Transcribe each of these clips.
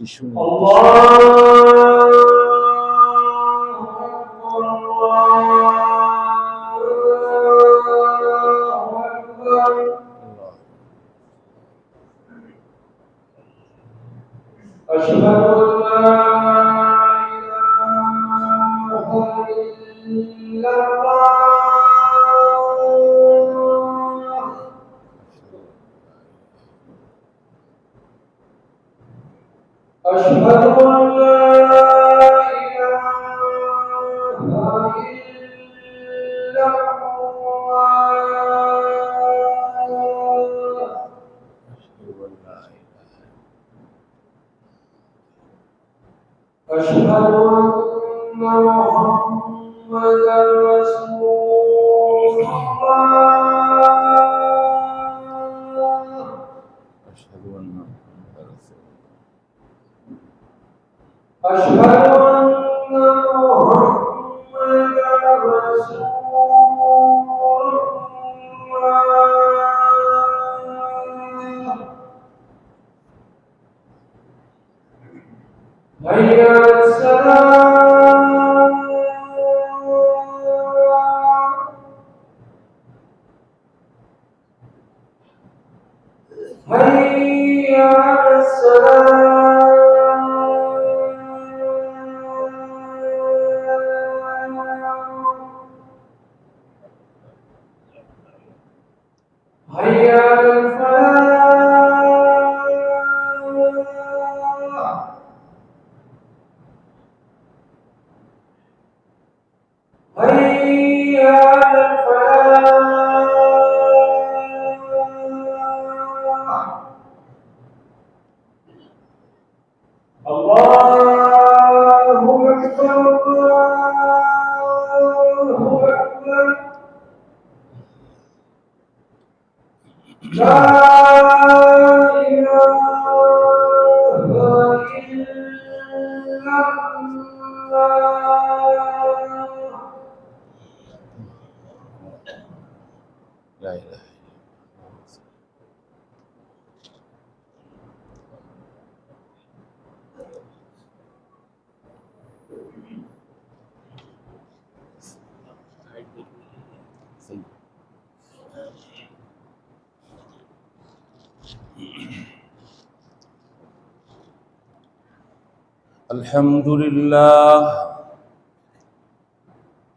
একটি শুনে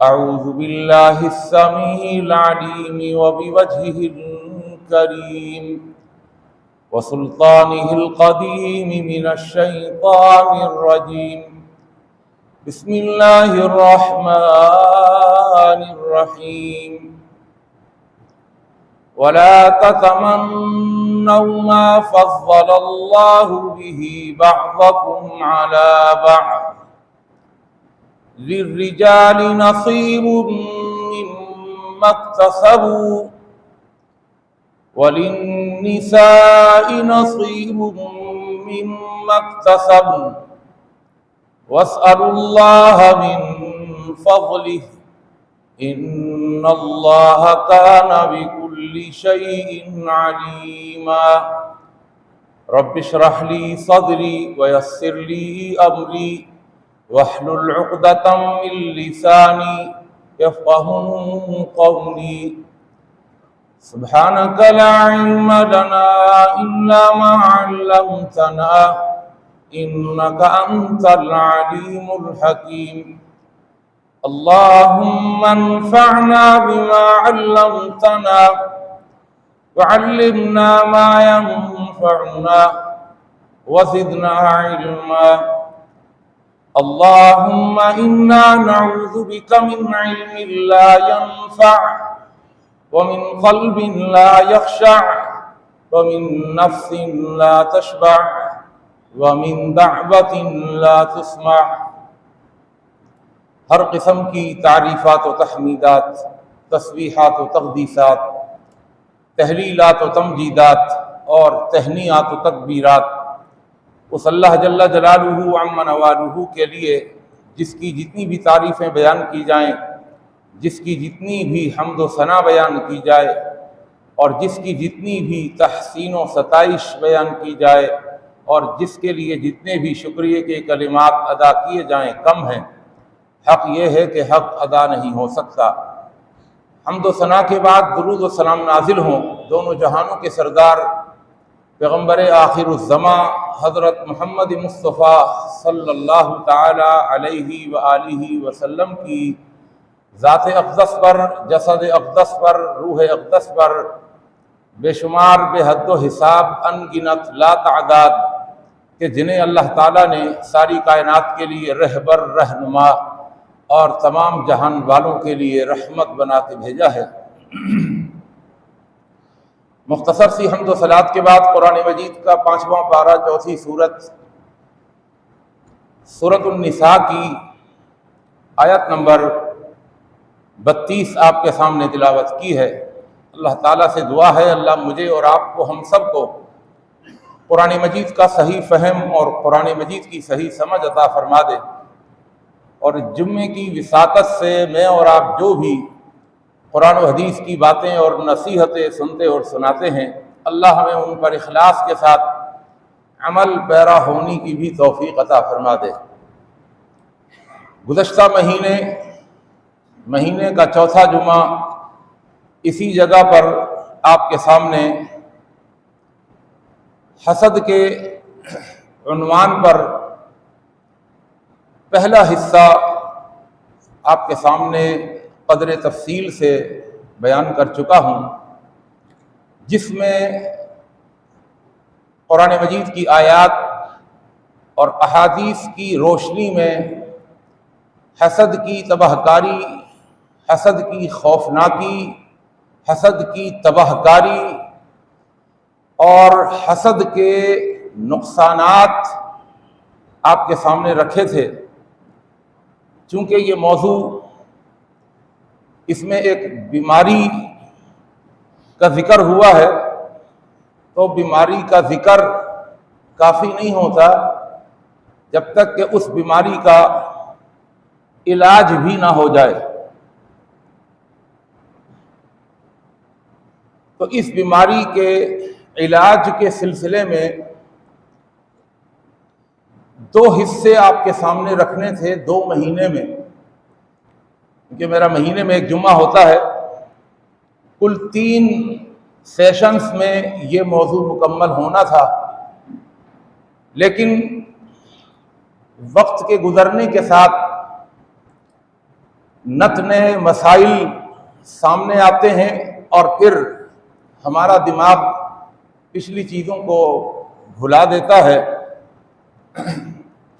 अऊज़ु बिल्लाहि स्समीइल अलीम व बिवजहिल करीम व सुल्तानिहिल क़दीम मिनश शैतानिर रजीम। बिस्मिल्लाहिर रहमानिर रहीम। वला ततमन्नौ मा फ़ज़्ज़लल्लाहु बिही बअज़कुम अला बअज़ लिर्रिजालि नसीबुम मिम्मा इक्तसबू वलिन्निसाइ नसीबुम मिम्मा इक्तसबन वस्अलुल्लाह मिन फ़ज़लिहि इन्नल्लाह काना बिकुल्लि शैइन अलीमा। रब्बिश्रह ली सदरी वयस्सिर ली अमरी वहलुल उक़दतम मिन लिसानी यफ़क़हू क़ौली। सुब्हानक ला इल्म लना इल्ला मा अल्लमतना इन्नका अंतल अलीमुल हकीम। अल्लाहुम्मा अन्फ़अना बिमा अल्लमतना वअल्लिमना मा यंफ़अुना वज़िदना इल्मा। अल्लाहुम्मा इन्ना नऊज़ु बिका मिन इल्मिन ला यंफ़अ व मिन क़ल्बिन ला यख़शअ व मिन नफ़्सिन ला तशबअ व मिन दअवतिन ला तुस्मअ। हर किस्म की तारीफ़ात व तहमीदात, तस्बीहात व तक़दीसात, तहलीलात व तमजीदात और तहनीयात व तकबीरात उस अल्लाह जल्ला जलालुहु अम्मा नवालुहु के लिए जिसकी जितनी भी तारीफ़ें बयान की जाएँ, जिसकी जितनी भी हम्द व सना बयान की जाए और जिसकी जितनी भी तहसीन व सताइश बयान की जाए और जिसके लिए जितने भी शुक्रिया के कलिमात अदा किए जाएँ कम हैं। हक़ ये है कि हक़ अदा नहीं हो सकता। हम्द व सना के बाद दुरूद व सलाम नाजिल हों दोनों जहानों के सरदार पैगम्बर आखिरुज़्ज़मा हज़रत मोहम्मद मुस्तफ़ा सल्लल्लाहु ताला अलैहि व आलिहि वसल्लम की ज़ात अक़दस पर, जसद अक़दस पर, रूह अक़दस पर बेशुमार बेहद हिसाब अनगिनत ला तादाद के जिन्हें अल्लाह ताला ने सारी कायनात के लिए रहबर रहनुमा और तमाम जहान वालों के लिए रहमत बना के भेजा है। मुख्तसर सी हम्द व सलात के बाद कुरान मजीद का 5वां पारा, चौथी सूरत निसा की आयत नंबर 32 आपके सामने तिलावत की है। अल्लाह ताला से दुआ है अल्लाह मुझे और आपको, हम सब को कुरान मजीद का सही फ़हम और कुरान मजीद की सही समझ अता फरमा दे और जुम्मे की विसातत से मैं और आप जो भी कुरान व हदीस की बातें और नसीहतें सुनते और सुनाते हैं, अल्लाह हमें उन पर इखलास के साथ अमल पैरा होने की भी तौफीक अता फरमा दे। गुज़श्ता महीने का चौथा जुमा इसी जगह पर आपके सामने हसद के उन्वान पर पहला हिस्सा आपके सामने क़द्र तफसील से बयान कर चुका हूँ, जिसमें कुरान मजीद की आयात और अहादीस की रोशनी में हसद की तबाहकारी, हसद की खौफनाकी, हसद की तबाहकारी और हसद के नुकसानात आपके सामने रखे थे। चूँकि ये मौजू, इसमें एक बीमारी का जिक्र हुआ है, तो बीमारी का जिक्र काफ़ी नहीं होता जब तक कि उस बीमारी का इलाज भी ना हो जाए। तो इस बीमारी के इलाज के सिलसिले में 2 हिस्से आपके सामने रखने थे 2 महीने में, क्योंकि मेरा महीने में एक जुम्मा होता है। कुल 3 सेशंस में ये मौजू मुकम्मल होना था, लेकिन वक्त के गुजरने के साथ नत नए मसाइल सामने आते हैं और फिर हमारा दिमाग पिछली चीज़ों को भुला देता है।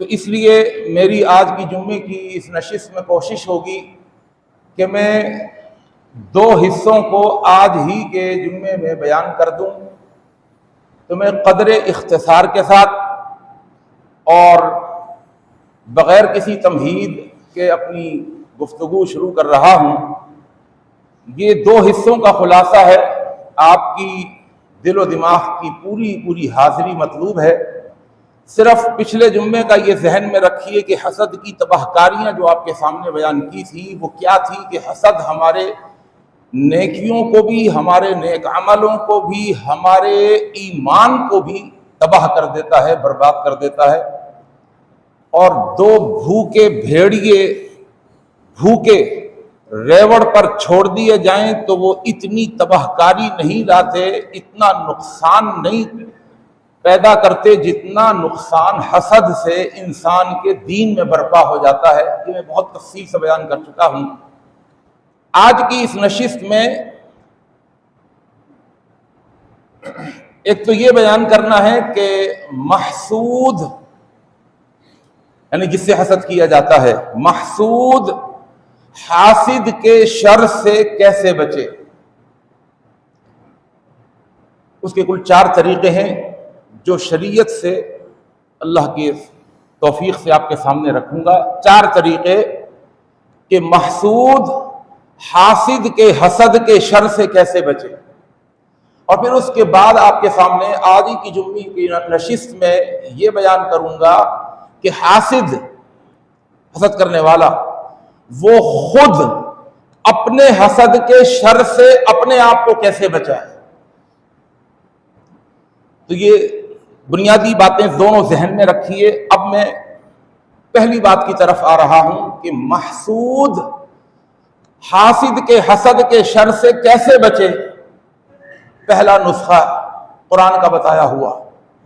तो इसलिए मेरी आज की जुम्मे की इस नशिस्त में कोशिश होगी कि मैं 2 हिस्सों को आज ही के जुम्मे में बयान कर दूं। तो मैं क़दरे इख्तिसार के साथ और बग़ैर किसी तमहीद के अपनी गुफ्तगू शुरू कर रहा हूँ। ये 2 हिस्सों का खुलासा है। आपकी दिलो दिमाग की पूरी हाज़िरी मतलूब है। सिर्फ पिछले जुम्मे का ये जहन में रखिए कि हसद की तबाहकारियाँ जो आपके सामने बयान की थी वो क्या थी कि हसद हमारे नेकियों को भी, हमारे नेक अमलों को भी, हमारे ईमान को भी तबाह कर देता है, बर्बाद कर देता है। और 2 भूखे भेड़िए भूखे रेवड़ पर छोड़ दिए जाएं तो वो इतनी तबाहकारी नहीं लाते, इतना नुकसान नहीं पैदा करते जितना नुकसान हसद से इंसान के दीन में बर्पा हो जाता है। ये मैं बहुत तफसील से बयान कर चुका हूं। आज की इस नशिस्त में एक तो ये बयान करना है कि महसूद यानी जिससे हसद किया जाता है, महसूद हासिद के शर से कैसे बचे। उसके कुल 4 तरीके हैं जो शरीयत से अल्लाह की तौफीक से आपके सामने रखूंगा। 4 तरीके कि महसूद हासिद के हसद के शर से कैसे बचे। और फिर उसके बाद आपके सामने आज ही की जुम्मे की नशिस्त में ये बयान करूंगा कि हासिद, हसद करने वाला, वो खुद अपने हसद के शर से अपने आप को कैसे बचाए। तो ये बुनियादी बातें दोनों जहन में रखिए। अब मैं पहली बात की तरफ आ रहा हूं कि महसूद हासिद के हसद के शर से कैसे बचे। पहला नुस्खा कुरान का बताया हुआ,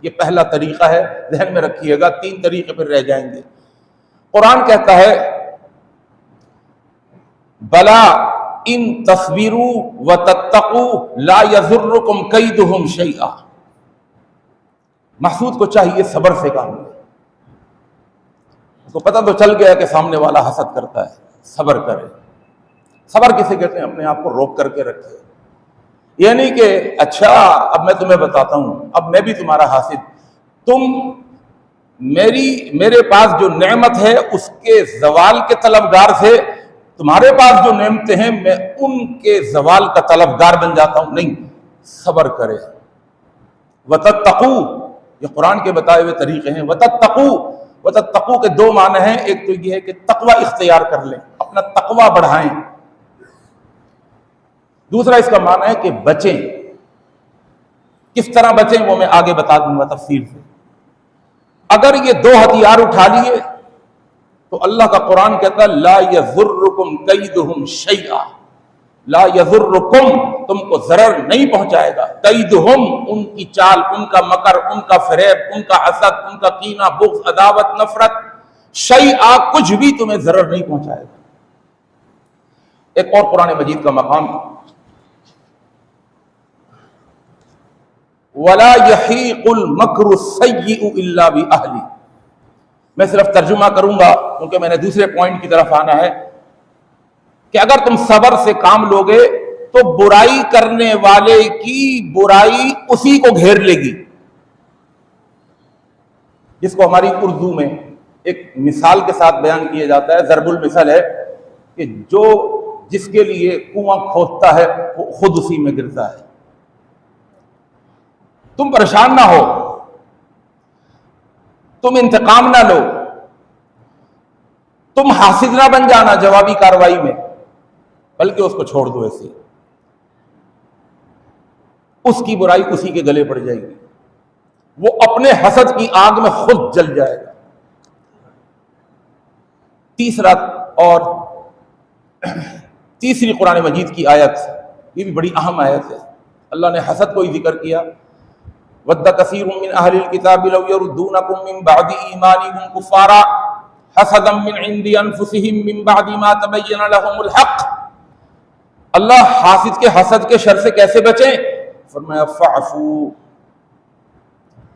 ये पहला तरीका है, ध्यान में रखिएगा। 3 तरीके फिर रह जाएंगे। कुरान कहता है बला इन तस्वीरू व तत्तकू ला यज़ुर्रुकुम कैदुहुम शैआ। महसूद को चाहिए सब्र से काम ले। उसको पता तो चल गया कि सामने वाला हसद करता है, सब्र करे। सब्र किसे कहते हैं? अपने आप को रोक करके रखे। यानी कि अच्छा अब मैं तुम्हें बताता हूं, अब मैं भी तुम्हारा हासिद, तुम मेरे पास जो नेमत है उसके जवाल के तलबगार थे, तुम्हारे पास जो नेमतें हैं मैं उनके जवाल का तलबगार बन जाता हूं। नहीं, सब्र करे। वतत्तकू, ये कुरान के बताए हुए तरीके हैं। वतत्तकू के 2 माने हैं। एक तो ये है कि तकवा इख्तियार कर लें, अपना तकवा बढ़ाएं। दूसरा इसका माना है कि बचें। किस तरह बचें वो मैं आगे बता दूंगा तफसील से। अगर ये 2 हथियार उठा लिए तो अल्लाह का कुरान कहता है ला यज़ुर्रुकुम कैदुहुम शैआ। ला यज़ुर्रुकुम, तुमको जरर नहीं पहुंचाएगा। कैदुहुम, उनकी चाल, उनका मकर, उनका फरेब, उनका हसद, उनका कीना, बुग़्ज़, अदावत, नफरत, शैआ, कुछ भी तुम्हें जरर नहीं पहुंचाएगा। एक और कुरान मजीद का मकाम, वला यहीकुल मक्रु सय्यिउ इल्ला बि अहली। मैं सिर्फ तर्जुमा करूंगा क्योंकि मैंने दूसरे पॉइंट की तरफ आना है कि अगर तुम सब्र से काम लोगे तो बुराई करने वाले की बुराई उसी को घेर लेगी। जिसको हमारी उर्दू में एक मिसाल के साथ बयान किया जाता है, ज़रबुल मिसल है कि जो जिसके लिए कुआं खोदता है वो खुद उसी में गिरता है। तुम परेशान ना हो, तुम इंतकाम ना लो, तुम हासिद ना बन जाना जवाबी कार्रवाई में, बल्कि उसको छोड़ दो। ऐसे उसकी बुराई उसी के गले पड़ जाएगी, वो अपने हसद की आग में खुद जल जाएगा। तीसरी कुरान मजीद की आयत, ये भी बड़ी अहम आयत है। अल्लाह ने हसद को ही जिक्र किया। वद्द कसीरुम मिन अहलिल किताबि लव यरुद्दूनकुम मिन बादी ईमानिकुम कुफ्फारा हसदम मिन इंदी अनफुसिहिम मिन बअदी मा तबय्यन लहुमुल हक। अल्लाह हासिद के हसद के शर से कैसे बचें? फरमाया फ़अफ़ू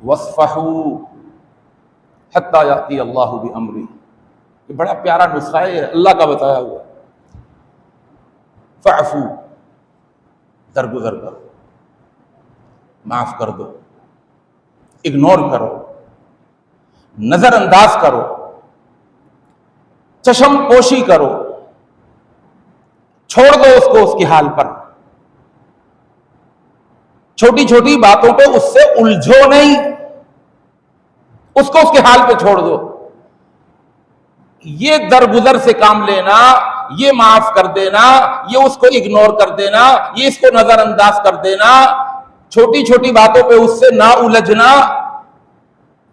वस्फ़हू हत्ता याती अल्लाहु बि अमरी। ये बड़ा प्यारा नुस्खा है, अल्लाह का बताया हुआ। फ़अफ़ू, दरगुजर करो, माफ कर दो, इग्नोर करो, नजरअंदाज करो, चशम पोशी करो, छोड़ दो उसको उसके हाल पर। छोटी छोटी बातों पे उससे उलझो नहीं, उसको उसके हाल पे छोड़ दो। ये दरगुजर से काम लेना, ये माफ कर देना, ये उसको इग्नोर कर देना, ये इसको नजरअंदाज कर देना, छोटी छोटी बातों पे उससे ना उलझना,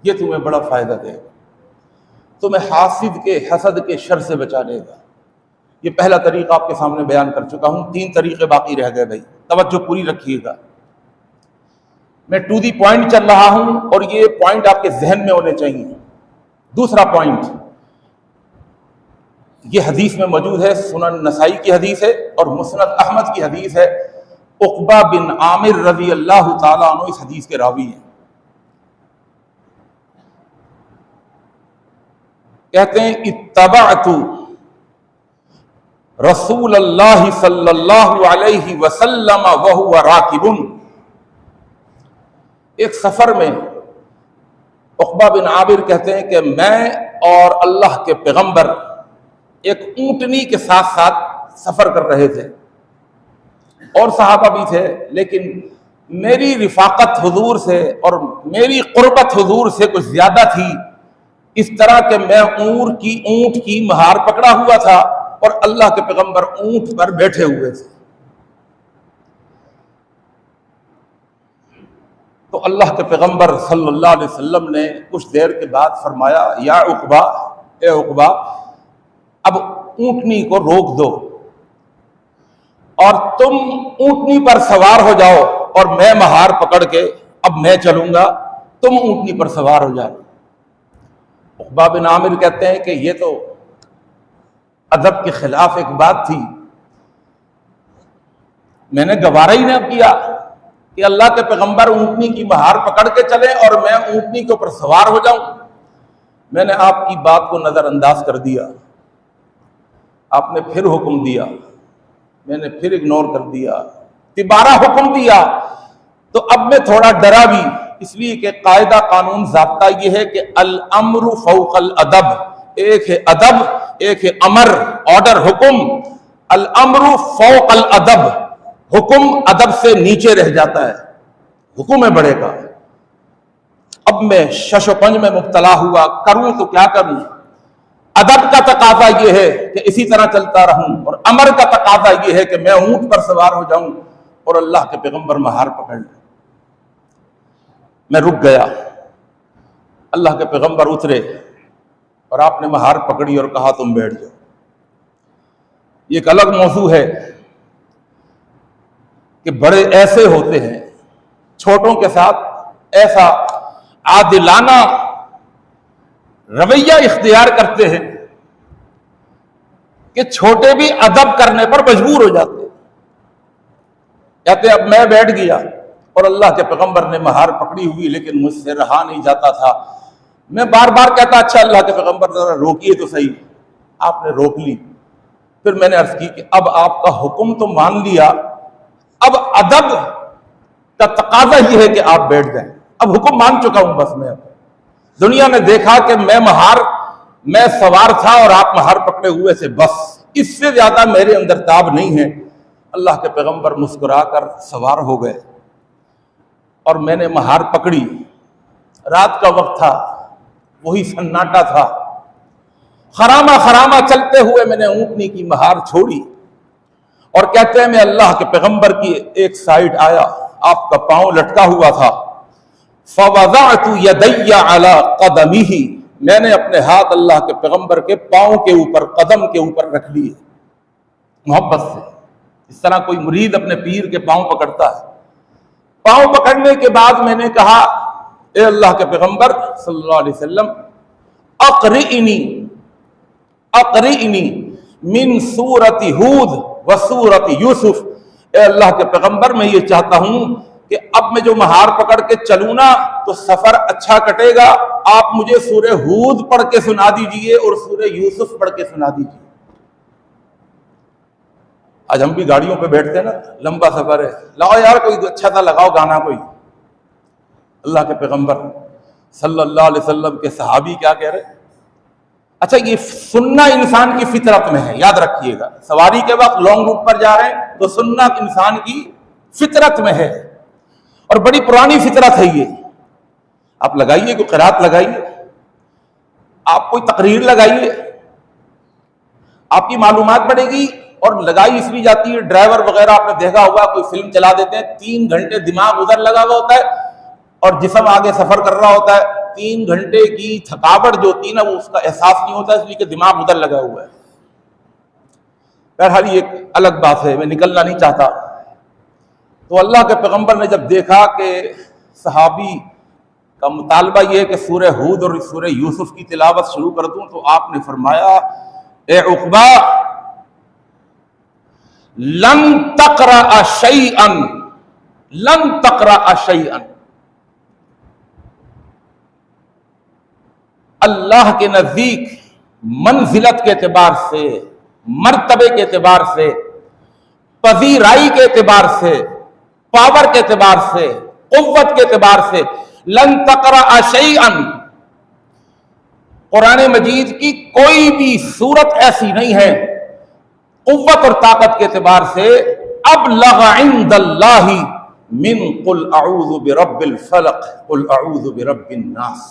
ये तुम्हें बड़ा फायदा देगा, तुम्हें हासिद के हसद के शर से बचा लेगा। ये पहला तरीका आपके सामने बयान कर चुका हूं, 3 तरीके बाकी रह गए। भाई तवज्जो पूरी रखिएगा, मैं टू दी पॉइंट चल रहा हूं और ये पॉइंट आपके जहन में होने चाहिए। दूसरा पॉइंट, ये हदीस में मौजूद है, सुनन नसाई की हदीस है और मुस्नद अहमद की हदीस है। उक़बा बिन आमिर रज़ी अल्लाह ताला अन्हु इस हदीस के रावी हैं। कहते हैं इत्तबअतु रसूलल्लाह सल्लल्लाहु अलैहि वसल्लम व हुवा राकिबुन। एक सफर में उक़बा बिन आमिर कहते हैं कि मैं और अल्लाह के पैगंबर एक ऊंटनी के साथ साथ सफर कर रहे थे और सहाबा भी थे, लेकिन मेरी रिफाकत हुजूर से और मेरी कुर्बत हुजूर से कुछ ज्यादा थी, इस तरह के मैं ऊंट की महार पकड़ा हुआ था और अल्लाह के पैगंबर ऊंट पर बैठे हुए थे। तो अल्लाह के पैगंबर सल्लल्लाहु अलैहि वसल्लम ने कुछ देर के बाद फरमाया, या उक़बा, ए उक़बा, अब ऊंटनी को रोक दो और तुम ऊंटनी पर सवार हो जाओ और मैं महार पकड़ के अब मैं चलूंगा, तुम ऊंटनी पर सवार हो जाओ। उक़बा बिन आमिर कहते हैं कि ये तो अदब के खिलाफ एक बात थी, मैंने गवारा ही नहीं किया कि अल्लाह के पैगंबर ऊंटनी की महार पकड़ के चले और मैं ऊंटनी के ऊपर सवार हो जाऊं। मैंने आपकी बात को नजरअंदाज कर दिया, आपने फिर हुक्म दिया, मैंने फिर इग्नोर कर दिया, तिबारा हुक्म दिया। तो अब मैं थोड़ा डरा भी, इसलिए कि कायदा कानून ज़ाब्ता यह है कि अल अम्रु फौकल अदब, एक है अदब, एक है अमर, ऑर्डर, हुक्म। अल अम्रु फौकल अदब, हुक्म अदब से नीचे रह जाता है, हुक्म है बड़े का। अब मैं शशोपंज में मुब्तला हुआ, करूं तो क्या करूं? अदब का तकाजा यह है कि इसी तरह चलता रहूं और अमर का तकाजा यह है कि मैं ऊंट पर सवार हो जाऊं और अल्लाह के पैगंबर महार पकड़ लें। मैं रुक गया, अल्लाह के पैगंबर उतरे और आपने महार पकड़ी और कहा तुम बैठ जाओ। ये एक अलग मौजू है कि बड़े ऐसे होते हैं, छोटों के साथ ऐसा आदिलाना रवैया इख्तियार करते हैं कि छोटे भी अदब करने पर मजबूर हो जाते हैं। कहते अब मैं बैठ गया और अल्लाह के पैगंबर ने महार पकड़ी हुई, लेकिन मुझसे रहा नहीं जाता था। मैं बार बार कहता, अच्छा अल्लाह के पैगंबर जरा रोकिए तो सही। आपने रोक ली। फिर मैंने अर्ज की कि अब आपका हुक्म तो मान लिया, अब अदब का तकाजा यह है कि आप बैठ जाएं। अब हुक्म मान चुका हूं, बस मैं, दुनिया ने देखा कि मैं सवार था और आप महार पकड़े हुए थे, बस इससे ज्यादा मेरे अंदर ताब नहीं है। अल्लाह के पैगंबर मुस्कुराकर सवार हो गए और मैंने महार पकड़ी। रात का वक्त था, वही सन्नाटा था। खरामा खरामा चलते हुए मैंने ऊंटनी की महार छोड़ी और कहते हैं मैं अल्लाह के पैगंबर की एक साइड आया, आपका पांव लटका हुआ था। फवज़अतु यदैया अला क़दमिही, मैंने अपने हाथ अल्लाह के पैगंबर के पांव के ऊपर, कदम के ऊपर रख लिए मोहब्बत से, इस तरह कोई मुरीद अपने पीर के पांव पकड़ता है। पांव पकड़ने के बाद मैंने कहा, ए अल्लाह के पैगंबर सल्लल्लाहु अलैहि वसल्लम, अक़रिनी अक़रिनी मिन सूरति हूद व सूरति यूसुफ। ए अल्लाह के पैगंबर, मैं ये चाहता हूं कि अब मैं जो महार पकड़ के चलूं ना तो सफर अच्छा कटेगा। आप मुझे सूरह हूद पढ़ के सुना दीजिए और सूरह यूसुफ पढ़ के सुना दीजिए। आज हम भी गाड़ियों पे बैठते हैं ना, लंबा सफर है, लाओ यार कोई अच्छा सा लगाओ गाना कोई। अल्लाह के पैगंबर सल्लल्लाहु अलैहि वसल्लम के सहाबी क्या कह रहे? अच्छा, ये सुनना इंसान की फितरत में है, याद रखिएगा। सवारी के वक्त लॉन्ग रूट पर जा रहे हैं तो सुनना इंसान की फितरत में है, और बड़ी पुरानी फितरत है ये। आप लगाइए, कोई क़िरात लगाइए, आप कोई तकरीर लगाइए, आपकी मालूमात बढ़ेगी। और लगाई इसलिए जाती है, ड्राइवर वगैरह आपने देखा होगा, कोई फिल्म चला देते हैं, 3 घंटे दिमाग उधर लगा हुआ होता है और जिस्म आगे सफर कर रहा होता है। 3 घंटे की थकावट जो होती है ना, वो उसका एहसास नहीं होता, इसलिए कि दिमाग उधर लगा हुआ है। बहरहाल ये एक अलग बात है, मैं निकलना नहीं चाहता। तो अल्लाह के पैगंबर ने जब देखा कि सहाबी का मुतालबा ये है कि सूरह हूद और सूरह यूसुफ की तिलावत शुरू कर दूं, तो आपने फरमाया, ए उक़बा, लन तक़रा शैअन, लन तक़रा शैअन। अल्लाह के नजदीक मंजिलत के एतबार से, मर्तबे के एतबार से, पजीराई के एतबार से, पावर के एतबार से, कुव्वत के एतबार से, लन तक़रा शैअन, कुरान मजीद की कोई भी सूरत ऐसी नहीं है कुव्वत और ताकत के एतबार से अबलग़ इंदल्लाहि मिन कुल अऊज़ु बिरब्बिल फलक कुल अऊज़ु बिरब्बिन नास।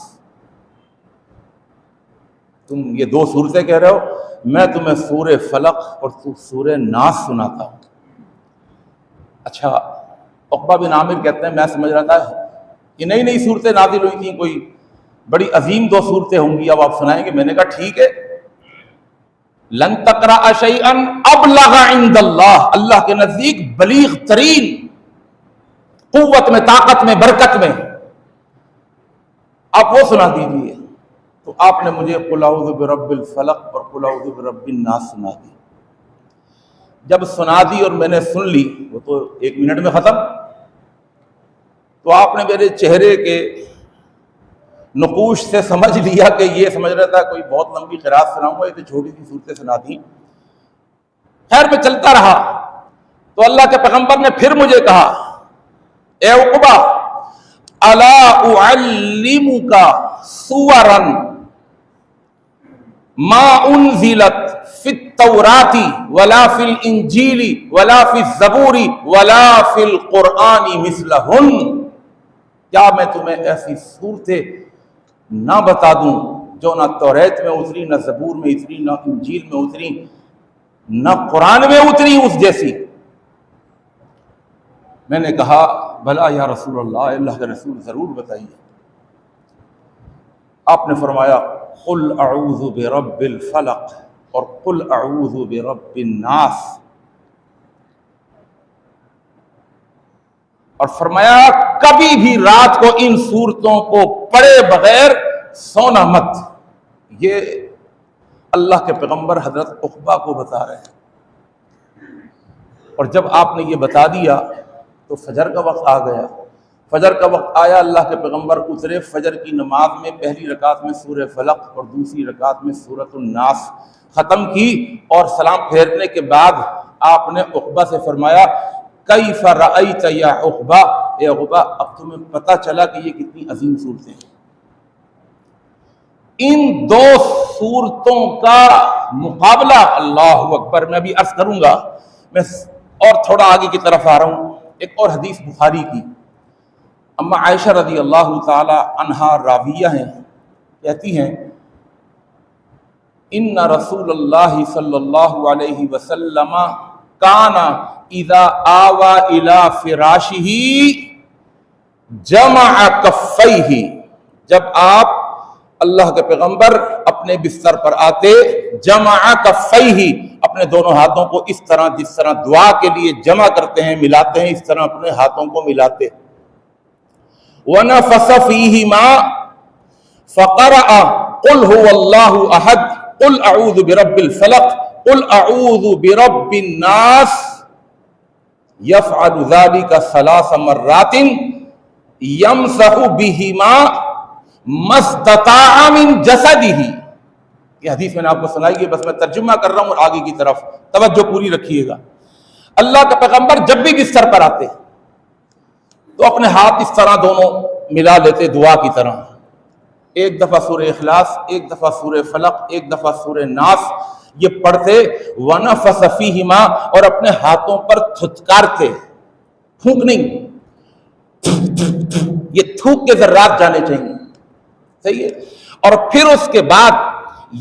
तुम ये 2 सूरतें कह रहे हो, मैं तुम्हें सूरह फलक और सूरह नास सुनाता हूं। अच्छा, उक़बा बिन आमिर कहते हैं, मैं समझ रहा था कि नई नई सूरतें नाज़िल हुई थी, कोई बड़ी अजीम 2 सूरतें होंगी, अब आप सुनाएंगे। मैंने कहा ठीक है, लन तक़रा शैअन अबलग़ इंदल्लाह, अल्लाह के नजदीक बलीग़ तरीन कुव्वत में, ताकत में, बरकत में, आप वो सुना दीजिए। तो आपने मुझे कुल अऊज़ु बिरब्बिल फलक और कुल अऊज़ु बिरब्बिन नास सुना दी। जब सुना दी और मैंने सुन ली, वो तो 1 मिनट में खत्म, तो आपने मेरे चेहरे के नकूश से समझ लिया कि ये समझ रहा था कोई बहुत लंबी क़िरात सुनाऊंगा, ये तो छोटी सी सूरतें सुना दी। खैर मैं चलता रहा, तो अल्लाह के पैगंबर ने फिर मुझे कहा, ए उक़बा, अला उअल्लिमुका सुवरन मा उन्ज़िलत फित तौराती वला फिल इंजीली वला फिल ज़बूरी वला फिल क़ुरआनी मिस्लहुन। क्या मैं तुम्हें ऐसी सूरतें ना बता दूं जो ना तौरात में उतरी, ना ज़बूर में उतरी, ना इंजील में उतरी, ना कुरान में उतरी उस जैसी? मैंने कहा, भला या रसूल अल्लाह, अल्लाह के रसूल जरूर बताइए। आपने फरमाया, कुल अऊज़ु बिरब्बिल फलक और कुल अऊज़ु बिरब्बिन नास। और फरमाया, कभी भी रात को इन सूरतों को पढ़े बगैर सोना मत। ये अल्लाह के पैगंबर हजरत उक़बा को बता रहे हैं। और जब आपने ये बता दिया तो फजर का वक्त आ गया। फजर का वक्त आया, अल्लाह के पैगंबर उतरे। फजर की नमाज में पहली रकात में सूरह फलक और दूसरी रकात में सूरतुन नास ख़त्म की, और सलाम फेरने के बाद आपने उक़बा से फरमाया, कैफ़ रअयत या उक़बा, ए उक़बा, अब तुम्हें पता चला कि ये कितनी अजीम सूरतें हैं। इन 2 सूरतों का मुकाबला, अल्लाहु अकबर, मैं अभी अर्ज करूंगा। मैं और थोड़ा आगे की तरफ आ रहा हूं। एक और हदीस बुखारी की, अम्मा आयशा रज़ी अल्लाह ताला अन्हा राविया हैं, कहती हैं, इन्ना रसूलुल्लाह सल्लल्लाहु अलैहि वसल्लम काना इज़ा आवा इला फिराशिही जमा कफ़ैही। जब आप अल्लाह के पैगंबर अपने बिस्तर पर आते, जमा कफ़ैही, अपने दोनों हाथों को इस तरह, जिस तरह दुआ के लिए जमा करते हैं, मिलाते हैं, इस तरह अपने हाथों को मिलाते। वनफ़स फ़ीहिमा फ़क़रअ क़ुल हुवल्लाहु अहद कुल अऊज़ु बिरब्बिल फलक, कुल अऊज़ु बिरब्बिन नास, यफ़अलु ज़ालिका सलास मर्रातिन यमसहु बिहिमा मस्तताअ मिन जसदिही। ये हदीस मैंने आपको सुनाई है, बस मैं तर्जुमा कर रहा हूं आगे की तरफ, तवज्जो पूरी रखिएगा। अल्लाह का पैगंबर जब भी बिस्तर पर आते तो अपने हाथ इस तरह दोनों मिला लेते दुआ की तरह, एक दफा सूरह इखलास, एक दफा सूरह फलक, एक दफा सूरह नास, ये पढ़ते वनफ़स फ़ीहिमा, और अपने हाथों पर थुतकारते, फूंक नहीं, ये थूक के जर्रात जाने चाहिए, सही है। और फिर उसके बाद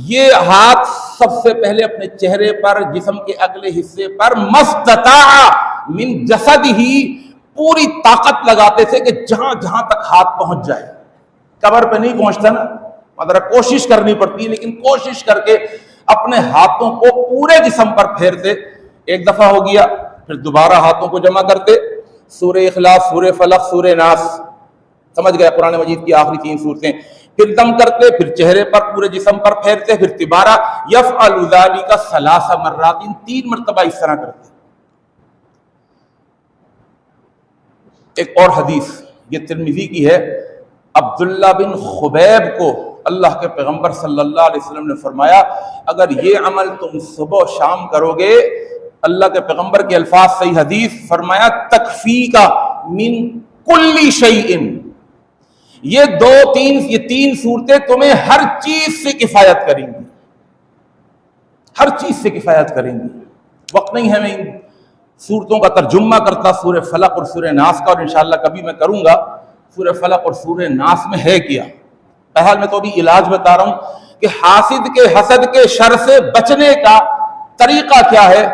ये हाथ सबसे पहले अपने चेहरे पर, जिस्म के अगले हिस्से पर, मस्तता मिन जसदिही, पूरी ताकत लगाते थे कि जहां जहां तक हाथ पहुंच जाए। कबर पे नहीं पहुंचता ना, मतलब कोशिश करनी पड़ती है, लेकिन कोशिश करके अपने हाथों को पूरे जिस्म पर फेरते। एक दफा हो गया, फिर दोबारा हाथों को जमा करते, सूरह इखलास, सूरह फलक, सूरह नास, समझ गए, कुरान मजीद की आखिरी 3 सूरतें। फिर दम करते, फिर चेहरे पर, पूरे जिस्म पर फेरते, फिर तिबारा, यफ़अलु ज़ालिका सलासा मर्रातिन, 3 मरतबा इस तरह करते। एक और हदीस, ये तिरमिज़ी की है, अब्दुल्ला बिन खुबैब को अल्लाह के पैगंबर सल्लल्लाहु अलैहि वसल्लम ने फरमाया, अगर ये अमल तुम सुबह शाम करोगे, अल्लाह के पैगंबर के अल्फाज, सही हदीस, फरमाया तकफीका मिन कुल्ली शैइन, ये 3 सूरतें तुम्हें हर चीज से किफायत करेंगी, हर चीज से किफायत करेंगी। वक्त नहीं है मैं इन सूरतों का तर्जुमा करता, सूरह फलक और सूरह नास का, और इंशाअल्लाह कभी मैं करूंगा। सूरह फलक और सूरह नास में है क्या, बहरहाल मैं तो अभी इलाज बता रहा हूं कि हासिद के हसद के शर से बचने का तरीका क्या है।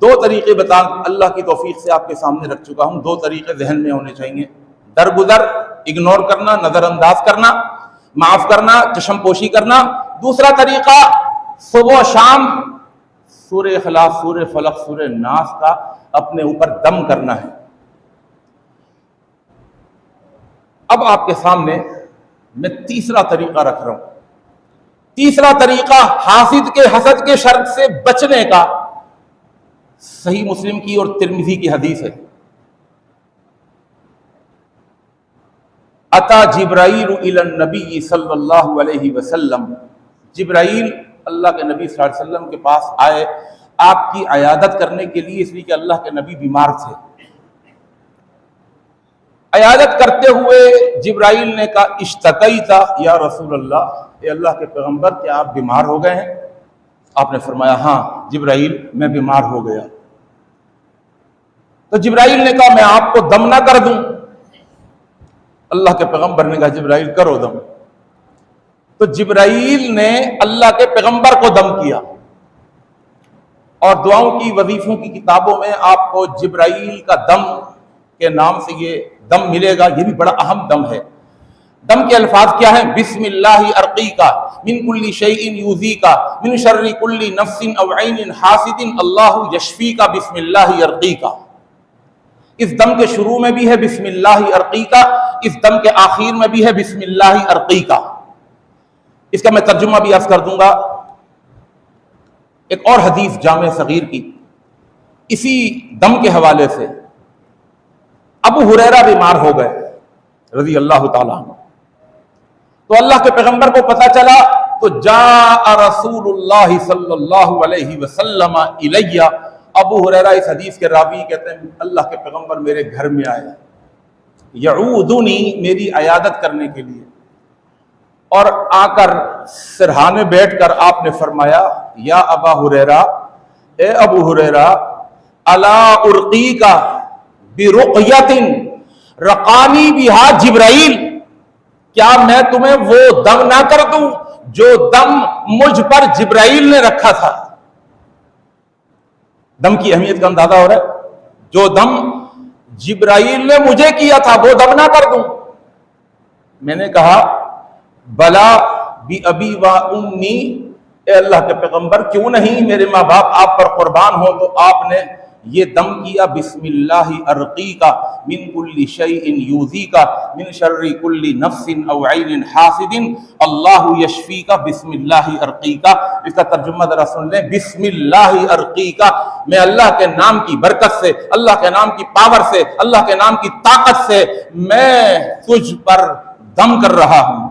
2 तरीके बता, अल्लाह की तौफीक से आपके सामने रख चुका हूं। 2 तरीके जहन में होने चाहिए, दरगुजर, इग्नोर करना, नजरअंदाज करना, माफ करना, चशमपोशी करना। दूसरा तरीका, सुबह शाम सूरह इखलास, सूरह फलक, सूरह नास का अपने ऊपर दम करना है। अब आपके सामने मैं तीसरा तरीका रख रहा हूं। तीसरा तरीका हासिद के हसद के शर से बचने का, सही मुस्लिम की और तिरमिज़ी की हदीस है। अता जिब्राईल इलन नबी सल्लल्लाहु अलैहि वसल्लम, जिब्राईल अल्लाह के नबी सल्लल्लाहु अलैहि वसल्लम के पास आए आपकी अयादत करने के लिए, इसलिए कि अल्लाह के नबी बीमार थे। अयादत करते हुए जिब्राईल ने कहा, इश्तकैता या रसूल अल्लाह, ए अल्लाह के पैगंबर, क्या आप बीमार हो गए हैं? आपने फरमाया, हाँ जिब्राईल, मैं बीमार हो गया। तो जिब्राईल ने कहा, मैं आपको दम ना कर दूं? अल्लाह के पैगंबर ने कहा, जिब्राईल करो दम। तो जिब्राईल ने अल्लाह के पैगंबर को दम किया, और दुआओं की, वजीफों की किताबों में आपको जिब्राईल का दम के नाम से ये दम मिलेगा। ये भी बड़ा अहम दम है। दम के अल्फाज क्या है? बिस्मिल्लाहि अर्क़ीका मिन कुल्ली शैइन यूज़ीका मिन शर्रि कुल्ली नफ्सिन अव ऐनिन हासिदिन अल्लाहु यशफ़ीका बिस्मिल्लाहि अर्क़ीका। इस दम के शुरू में भी है बिस्मिल्लाहि अर्क़ीका, इस दम के आखिर में भी है बिस्मिल्लाहि अर्क़ीका। इसका मैं तर्जुमा भी अर्ज कर दूंगा। एक और हदीस जामे सगीर की, इसी दम के हवाले से, अबू हुरैरा बीमार हो गए रज़ी अल्लाह ताला अन्हु। तो अल्लाह के पैगंबर को पता चला, तो जा रसूलुल्लाह सल्लल्लाहु अलैहि वसल्लम इलैया। अबू हुरैरा इस हदीस के रावी कहते हैं, अल्लाह के पैगंबर मेरे घर में आए, यऊदुनी, मेरी अयादत करने के लिए, और आकर सिरहाने बैठकर आपने फरमाया, या अबा हुरैरा, ए अबू हुरैरा, अला उर्क़ीका बिरुक़यतिन रक़ानी बिहा जिब्राईल, क्या मैं तुम्हें वो दम ना कर दूं जो दम मुझ पर जिब्राईल ने रखा था? दम की अहमियत का अंदाजा हो रहा है। जो दम जिब्राईल ने मुझे किया था वो दम ना कर दूं? मैंने कहा, बला बी अबी व उम्मी, ए अल्लाह के पैगंबर, क्यों नहीं, मेरे माँ बाप आप पर कुर्बान हो। तो आपने ये दम किया बिस्मिल्लाहि अर्क़ीका मिन कुल्ली शैइन यूज़ीका मिन शर्रि कुल्ली नफ्सिन औ ऐनिन हासिदिन अल्लाहु यशफ़ीका बिस्मिल्लाहि अर्क़ीका। इसका तर्जुमा जरा सुन लें। बिस्मिल्लाहि अर्क़ीका, मैं अल्लाह के नाम की बरकत से, अल्लाह के नाम की पावर से, अल्लाह के नाम की ताकत से मैं तुझ पर दम कर रहा हूं,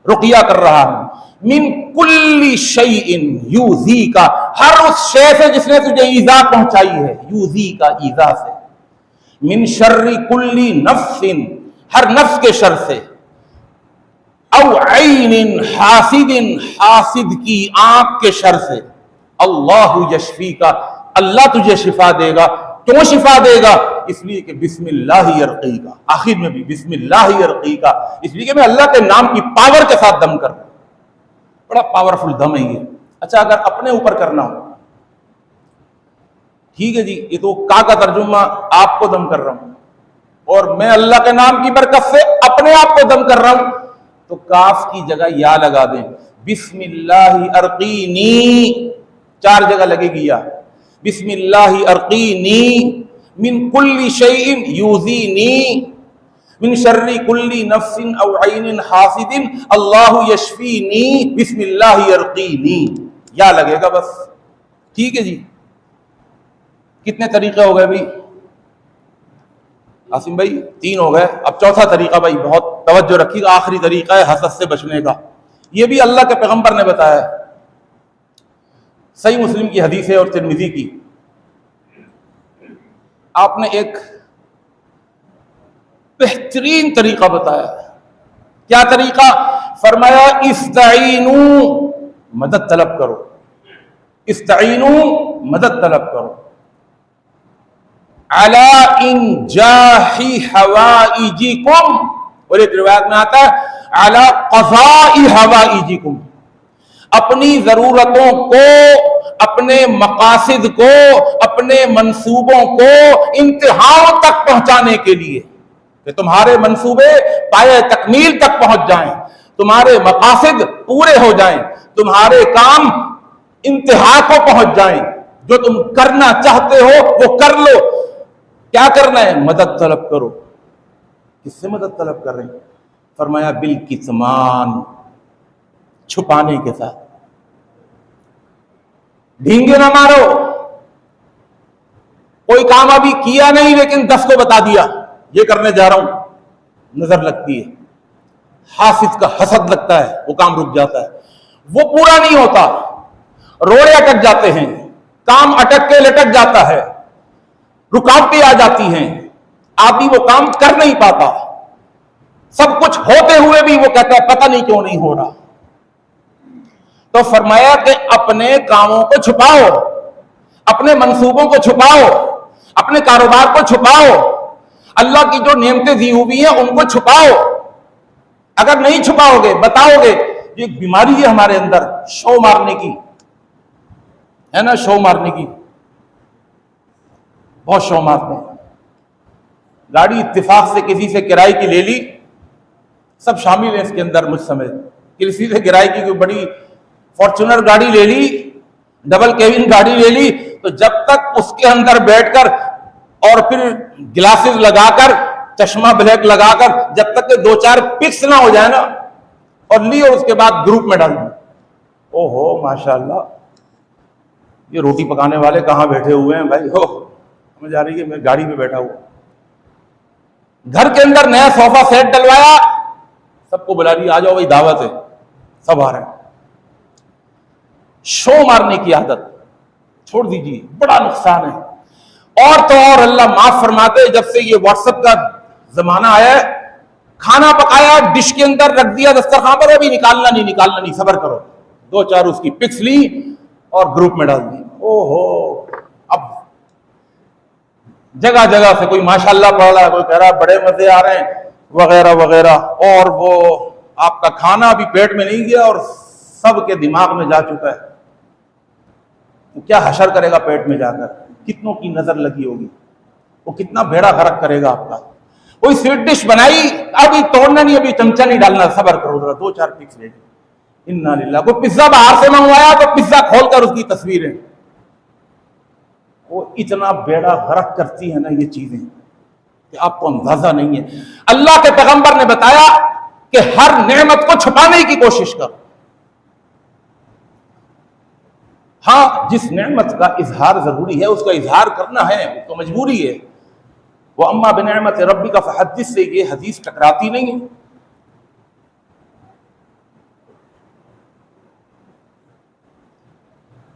रुक़िया कर रहा हूं। मिन कुल्ली शैइन यूज़ीका, हर उस शय से जिसने तुझे ईज़ा पहुंचाई है, यूज़ीका ईज़ा से। मिन शर्रि कुल्ली नफ्सिन, हर नफ्स के शर से। औ ऐनिन हासिदिन, हासिद की आंख के शर से। अल्लाहु यशफ़ीका, अल्लाह तुझे शिफा देगा। क्यों शिफा देगा? इसलिए कि बिस्मिल्लाहि अर्क़ीका, आखिर में भी बिस्मिल्लाहि अर्क़ीका, इसलिए कि मैं अल्लाह के नाम की पावर के साथ दम कर रहा हूं। बड़ा पावरफुल दम है ये। अच्छा, अगर अपने ऊपर करना हो, ठीक है जी, ये तो का तर्जुमा आपको दम कर रहा हूं और मैं अल्लाह के नाम की बरकत से अपने आप को दम कर रहा हूं, तो काफ की जगह या लगा दें। बिस्मिल्लाहि अर्क़ीनी, 4 जगह लगेगी या। बिस्मिल्लाहि अर्क़ीनी मिन कुल्ली शैइन यूज़ीनी मिन शर्रि कुल्ली नफ्सिन औ ऐनिन हासिदिन अल्लाहु यशफ़ीनी बिस्मिल्लाहि अर्क़ीनी, या लगेगा बस। ठीक है जी। कितने तरीके हो गए भाई? आसिम भाई 3 हो गए। अब चौथा तरीका भाई, बहुत तवज्जो रखिएगा, आखिरी तरीका है हसद से बचने का। यह भी अल्लाह के पैगंबर ने बताया है, सही मुस्लिम की हदीस है और तिरमिज़ी की। आपने एक बेहतरीन तरीका बताया। क्या तरीका? फरमाया इस्ताईनू, मदद तलब करो। इस्ताईनू, मदद तलब करो। अला इन जाही हवाइजिकुम, और एक रिवायत में आता है अला क़ज़ाई हवाइजिकुम, अपनी जरूरतों को, अपने मकासिद को, अपने मंसूबों को इंतहाओं तक पहुंचाने के लिए, कि तुम्हारे मंसूबे पाए तकमील तक पहुंच जाएं, तुम्हारे मकासिद पूरे हो जाएं, तुम्हारे काम इंतहा को पहुंच जाएं, जो तुम करना चाहते हो वो कर लो। क्या करना है? मदद तलब करो। किससे मदद तलब कर रहे हैं? फरमाया बिल कितमान, छुपाने के साथ। ढींगे ना मारो। कोई काम अभी किया नहीं लेकिन 10 को बता दिया ये करने जा रहा हूं, नजर लगती है, हासिद का हसद लगता है, वो काम रुक जाता है, वो पूरा नहीं होता, रोड़े अटक जाते हैं, काम अटक के लटक जाता है, रुकावटें आ जाती हैं, आदमी वो काम कर नहीं पाता। सब कुछ होते हुए भी वो कहता है पता नहीं क्यों नहीं हो रहा। तो फरमाया कि अपने कामों को छुपाओ, अपने मंसूबों को छुपाओ, अपने कारोबार को छुपाओ, अल्लाह की जो नेमतें दी हुई हैं उनको छुपाओ। अगर नहीं छुपाओगे, बताओगे, जो एक बीमारी है हमारे अंदर शो मारने की, है ना, शो मारने की, बहुत शो मारते हैं। गाड़ी इत्तेफाक से किसी से किराए की ले ली, सब शामिल है इसके अंदर मुझ समेत, किसी से किराए की कोई बड़ी फॉर्च्यूनर गाड़ी ले ली, डबल केबिन गाड़ी ले ली, तो जब तक उसके अंदर बैठकर और फिर ग्लासेस लगाकर, चश्मा ब्लैक लगाकर, जब तक के 2-4 पिक्स ना हो जाए ना, और ली और उसके बाद ग्रुप में डाल दी, ओहो माशाल्लाह, ये रोटी पकाने वाले कहां बैठे हुए हैं भाई, हो समझ आ रही है, मैं गाड़ी में बैठा हुआ। घर के अंदर नया सोफा सेट डलवाया, सबको बुला लिया, आ जाओ भाई दावत है, सब आ रहे हैं। शो मारने की आदत छोड़ दीजिए, बड़ा नुकसान है। और तो और अल्लाह माफ फरमाते, जब से ये व्हाट्सएप का जमाना आया है, खाना पकाया, डिश के अंदर रख दिया दस्तरखान पर, अभी निकालना नहीं, सब्र करो, 2-4 उसकी पिक्स ली और ग्रुप में डाल दी। ओहो, अब जगह जगह से कोई माशाल्लाह पढ़ रहा है, कोई कह रहा है बड़े मजे आ रहे हैं, वगैरह वगैरह, और वो आपका खाना भी पेट में नहीं गया और सबके दिमाग में जा चुका है। वो क्या हशर करेगा पेट में जाकर, कितनों की नजर लगी होगी, वो कितना भेड़ा गरक करेगा आपका। कोई स्वीट डिश बनाई, अभी तोड़ना नहीं, अभी चमचा नहीं डालना, सब्र करो जरा, 2-4 पिक्स ले। इन्ना लिल्लाह। कोई पिज्जा बाहर से मंगवाया तो पिज्जा खोलकर उसकी तस्वीरें, वो इतना बेड़ा गर्क करती है ना ये चीजें कि आपको अंदाजा नहीं है। अल्लाह के पैगंबर ने बताया कि हर नेमत को छुपाने की कोशिश कर। हाँ, जिस नेमत का इजहार जरूरी है उसका इजहार करना है, वो तो मजबूरी है। वो अम्मा बिनेमत रब्बी का फहदीस से ये हदीस टकराती नहीं है।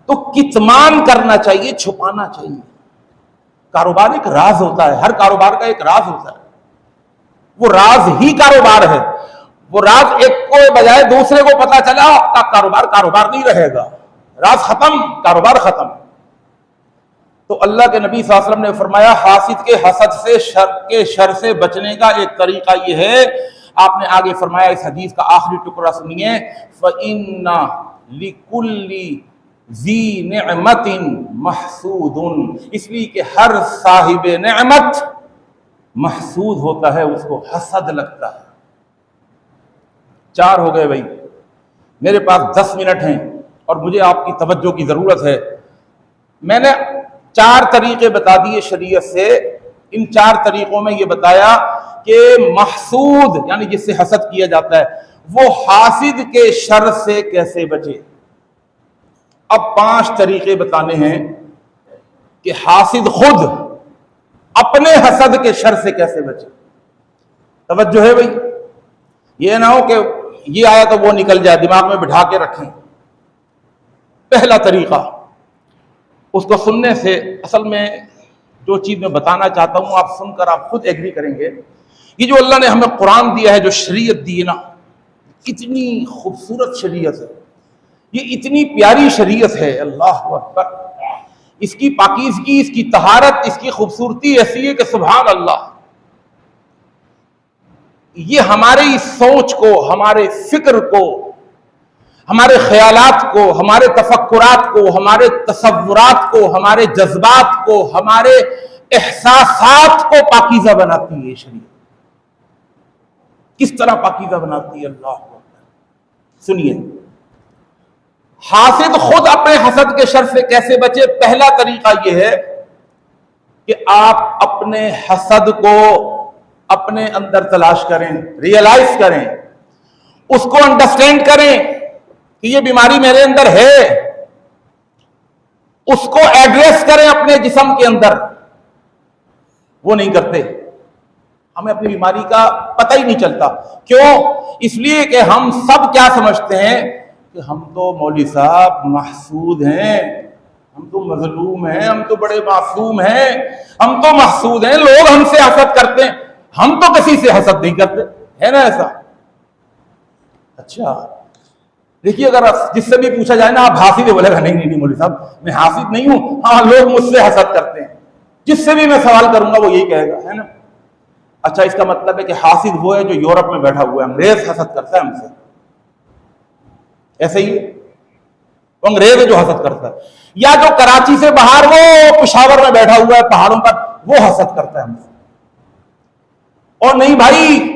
तो कितमान करना चाहिए, छुपाना चाहिए। कारोबार एक राज होता है, हर कारोबार का एक राज होता है। वो राज ही कारोबार है। वो राज एक को बजाय दूसरे को पता चला, आपका कारोबार कारोबार नहीं रहेगा, राज खत्म, कारोबार खत्म। तो अल्लाह के नबी सल्लल्लाहु अलैहि वसल्लम ने फरमाया, हासिद के हसद से, शर के शर से बचने का एक तरीका यह है। आपने आगे फरमाया, इस हदीस का आखिरी टुकड़ा सुनिए, फ़इन्ना लिकुल्ली ज़ी निअमतिन महसूदुन, इसलिए कि हर साहिब नेमत महसूद होता है, उसको हसद लगता है। 4 हो गए भाई, मेरे पास 10 मिनट हैं और मुझे आपकी तवज्जो की जरूरत है। मैंने 4 तरीके बता दिए शरीयत से। इन 4 तरीकों में यह बताया कि महसूद यानी जिससे हसद किया जाता है, वो हासिद के शर से कैसे बचे। अब 5 तरीके बताने हैं कि हासिद खुद अपने हसद के शर से कैसे बचे। तवज्जो है भाई, ये ना हो कि ये आया तो वो निकल जाए, दिमाग में बिठा के रखें। पहला तरीका, उसको सुनने से असल में जो चीज मैं बताना चाहता हूं आप सुनकर आप खुद एग्री करेंगे। ये जो अल्लाह ने हमें कुरान दिया है, जो शरीयत दी है ना, इतनी खूबसूरत शरीयत है, ये इतनी प्यारी शरीयत है, अल्लाह अकबर। इसकी पाकीज़गी, इसकी तहारत, इसकी खूबसूरती ऐसी है कि सुभान अल्लाह। ये हमारे इस सोच को, हमारे फिक्र को, हमारे ख्यालात को, हमारे तफक्कुरात को, हमारे तसव्वुरात को, हमारे जज्बात को, हमारे एहसासात को पाकीज़ा बनाती है शरीयत। किस तरह पाकीज़ा बनाती है, अल्लाह अकबर। सुनिए, हासिद खुद अपने हसद के शर से कैसे बचे। पहला तरीका यह है कि आप अपने हसद को अपने अंदर तलाश करें, रियलाइज करें, उसको अंडरस्टैंड करें कि ये बीमारी मेरे अंदर है, उसको एड्रेस करें अपने जिस्म के अंदर। वो नहीं करते, हमें अपनी बीमारी का पता ही नहीं चलता। क्यों? इसलिए कि हम सब क्या समझते हैं कि हम तो मौलवी साहब महसूद हैं, हम तो मजलूम हैं, हम तो बड़े मासूम हैं, हम तो महसूद हैं, लोग हमसे हसद करते हैं, हम तो किसी से हसद नहीं करते, है ना ऐसा? अच्छा, देखिए, अगर जिससे भी पूछा जाए ना आप हासिद है, बोलेगा नहीं नहीं नहीं मौलवी साहब मैं हासिद नहीं हूं, हाँ लोग मुझसे हसद करते हैं। जिससे भी मैं सवाल करूंगा वो यही कहेगा, है ना? अच्छा, इसका मतलब है कि हासिद वो है जो यूरोप में बैठा हुआ है, अंग्रेज हसद करता है हमसे। ऐसे ही वो अंग्रेज है जो हसद करता है, या जो कराची से बाहर वो पेशावर में बैठा हुआ है पहाड़ों पर, वो हसद करता है हमसे। और नहीं भाई,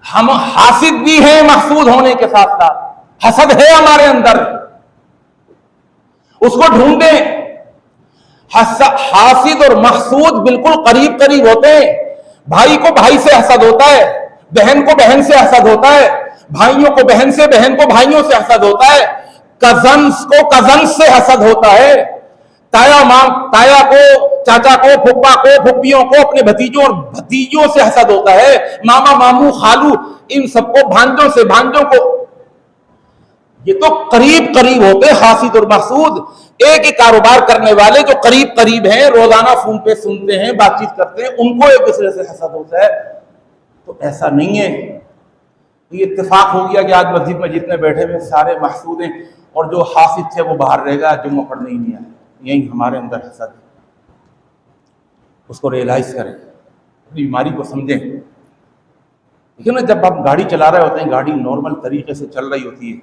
हम हासिद भी हैं महसूद होने के साथ साथ, हसद है हमारे अंदर, उसको ढूंढें। हासिद और महसूद बिल्कुल करीब करीब होते हैं। भाई को भाई से हसद होता है, बहन को बहन से हसद होता है, भाइयों को बहन से, बहन को भाइयों से हसद होता है, कजन्स को कजन्स से हसद होता है, ताया को, चाचा को, फुप्पा को, फुप्पियों को, अपने भतीजों और भतीजों से हसद होता है, मामा, मामू, खालू, इन सबको, भांजों से भांजों को। ये तो करीब करीब होते हैं हासिद और महसूद। एक ही कारोबार करने वाले जो करीब करीब हैं, रोजाना फोन पे सुनते हैं, बातचीत करते हैं, उनको एक दूसरे से हसद होता है। तो ऐसा नहीं है। ये इत्तेफाक हो गया कि आज मस्जिद में जितने बैठे हुए सारे महसूद हैं और जो हासिद थे वो बाहर रह गया, जुम्मा पढ़ने ही नहीं आया। यही हमारे अंदर हसद है। उसको रियलाइज करें, अपनी बीमारी को समझें। देखिए ना, जब आप गाड़ी चला रहे होते हैं, गाड़ी नॉर्मल तरीके से चल रही होती है,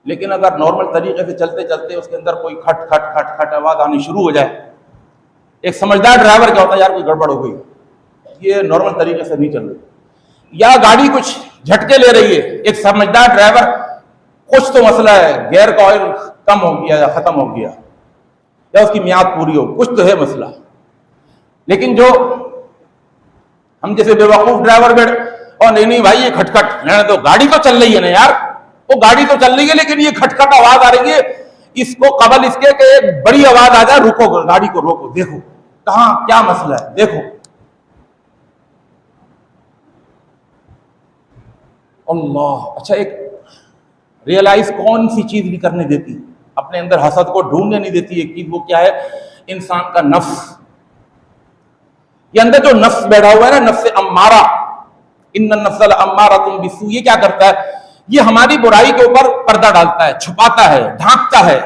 लेकिन अगर नॉर्मल तरीके से चलते चलते उसके अंदर कोई खट खट खट खट आवाज आनी शुरू हो जाए, एक समझदार ड्राइवर क्या होता है, यार कोई गड़बड़ हो गई, ये नॉर्मल तरीके से नहीं चल रही, या गाड़ी कुछ झटके ले रही है, एक समझदार ड्राइवर कुछ तो मसला है, गियर का ऑयल कम हो गया या खत्म हो गया, या उसकी मियाद पूरी हो, कुछ तो है मसला। लेकिन जो हम जैसे बेवकूफ ड्राइवर बैठ और नहीं नहीं भाई ये खटखट, रहने दो, गाड़ी तो चल रही है ना यार, वो गाड़ी तो चल रही है लेकिन ये खटखट आवाज आ रही है, इसको कबल इसके कि एक बड़ी आवाज आ जाए, रुको गाड़ी को रोको, देखो कहां क्या मसला है, देखो। अल्लाह, अच्छा एक रियलाइज कौन सी चीज नहीं करने देती, अपने अंदर हसद को ढूंढने नहीं देती। एक चीज वो क्या है, इंसान का नफ्स। ये अंदर जो नफ्स बैठा हुआ है ना, नफ्स अम्मारा, इन्न नफ्सल अम्मारा तुम बिस्सू, ये क्या करता है, ये हमारी बुराई के ऊपर पर्दा डालता है, छुपाता है, ढांकता है।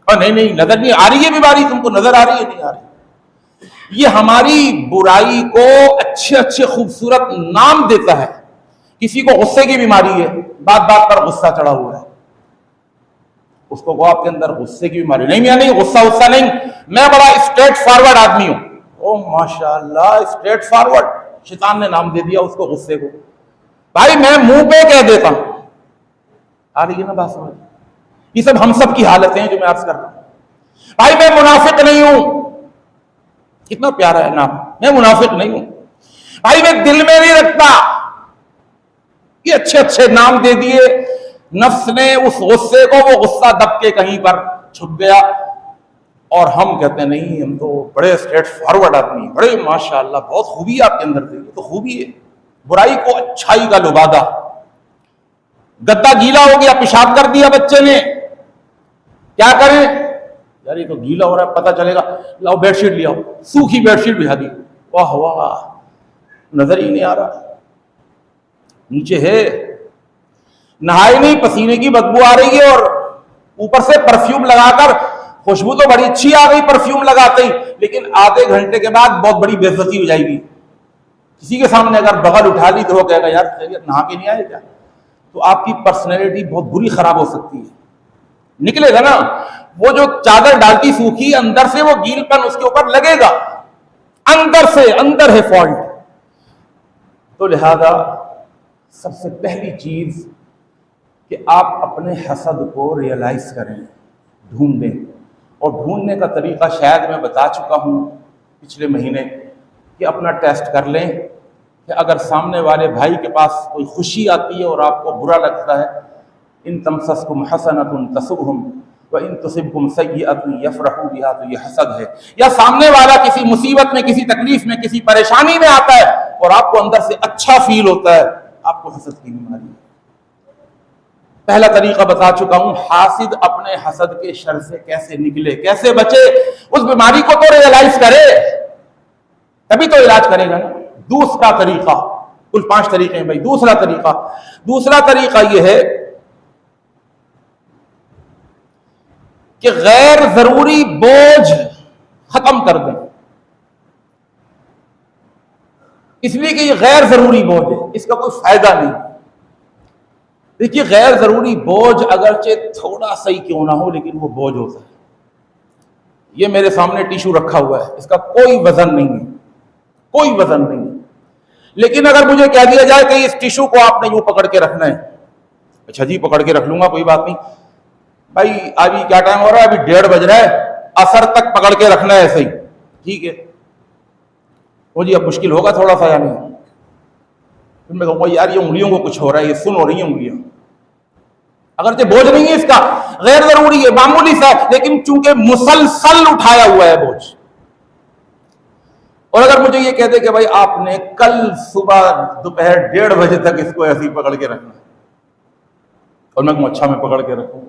और नहीं नहीं नजर नहीं आ रही है बीमारी, तुमको नजर आ रही है, नहीं आ रही। ये हमारी बुराई को अच्छे अच्छे खूबसूरत नाम देता है। किसी को गुस्से की बीमारी है, बात बात पर गुस्सा चढ़ा हुआ है, उसको वो आपके अंदर गुस्से की बीमारी नहीं, मैं नहीं गुस्सा नहीं, मैं बड़ा स्ट्रेट फॉरवर्ड आदमी हूं। ओ माशाल्लाह, स्ट्रेट फॉरवर्ड, शैतान ने नाम दे दिया उसको, गुस्से को। भाई मैं मुंह पे कह देता हूं, आ रही है ना बात समझ। ये सब हम सब की हालतें हैं जो मैं अर्ज कर रहा हूं। भाई मैं मुनाफिक नहीं हूं, कितना प्यारा है नाम, मैं मुनाफिक नहीं हूं। भाई मैं दिल में नहीं रखता, ये अच्छे अच्छे नाम दे दिए नफ्स ने उस गुस्से को, वो गुस्सा दब के कहीं पर छुप गया। और हम कहते हैं नहीं, हम तो बड़े स्ट्रेट फॉरवर्ड आदमी, बड़े माशाअल्लाह बहुत खूबी है आपके अंदर, तो खूबी है, बुराई को अच्छाई का लुबादा। गद्दा गीला हो गया, पेशाब कर दिया बच्चे ने, क्या करें यार, ये तो गीला हो रहा है, पता चलेगा, लाओ बेडशीट ले आओ, सूखी बेडशीट बिछा दी, वाह वाह, नजर ही नहीं आ रहा, नीचे है, नहाए नहीं, पसीने की बदबू आ रही है, और ऊपर से परफ्यूम लगाकर, खुशबू तो बड़ी अच्छी आ गई परफ्यूम लगाते ही, लेकिन आधे घंटे के बाद बहुत बड़ी बेइज्जती हो जाएगी। किसी के सामने अगर बगल उठा ली तो वो कहेगा यार नहा के नहीं आए क्या, तो आपकी पर्सनैलिटी बहुत बुरी खराब हो सकती है, निकलेगा ना वो जो चादर डालती सूखी, अंदर से वो गीलपन उसके ऊपर लगेगा, अंदर से, अंदर है फॉल्ट। तो लिहाजा सबसे पहली चीज कि आप अपने हसद को रियलाइज करें, ढूंढें। और ढूंढने का तरीका शायद मैं बता चुका हूं पिछले महीने, कि अपना टेस्ट कर लें कि अगर सामने वाले भाई के पास कोई खुशी आती है और आपको बुरा लगता है, इन तमससकुम हसनतुन तसुबहुम व इन तुसिबकुम सय्यअतुन यफरहू बिहा, तो ये हसद है। या सामने वाला किसी मुसीबत में, किसी तकलीफ में, किसी परेशानी में आता है और आपको अंदर से अच्छा फील होता है, आपको हसद की बीमारी है। पहला तरीका बता चुका हूं, हासिद अपने हसद के शर से कैसे निकले, कैसे बचे, उस बीमारी को तो रियलाइज करे, तभी तो इलाज करेगा ना। दूसरा तरीका, कुल 5 तरीके हैं भाई। दूसरा तरीका यह है कि गैर जरूरी बोझ खत्म कर दें, इसलिए कि ये गैर जरूरी बोझ है, इसका कोई फायदा नहीं। देखिए गैर जरूरी बोझ अगरचे थोड़ा सही क्यों ना हो, लेकिन वो बोझ होता है। ये मेरे सामने टिश्यू रखा हुआ है, इसका कोई वजन नहीं है, कोई वजन नहीं है, लेकिन अगर मुझे कह दिया जाए कि इस टिश्यू को आपने यूं पकड़ के रखना है, अच्छा जी पकड़ के रख लूंगा, कोई बात नहीं भाई, अभी क्या टाइम हो रहा है, अभी 1:30 बज रहा है, असर तक पकड़ के रखना है ऐसे ही, ठीक है। वो जी अब मुश्किल होगा थोड़ा सा या नहीं, फिर मैं कहूँगा यार ये उंगलियों को कुछ हो रहा है, ये सुन हो रही है उंगलियां, अगर बोझ नहीं है इसका, गैर जरूरी है, मामूली सा, लेकिन चूंकि मुसलसल उठाया हुआ है बोझ। और अगर मुझे ये कहते कि भाई आपने कल सुबह दोपहर 1:30 बजे तक इसको ऐसे ही पकड़ के रखना है, और मैं कहूँ अच्छा मैं पकड़ के रखूँ,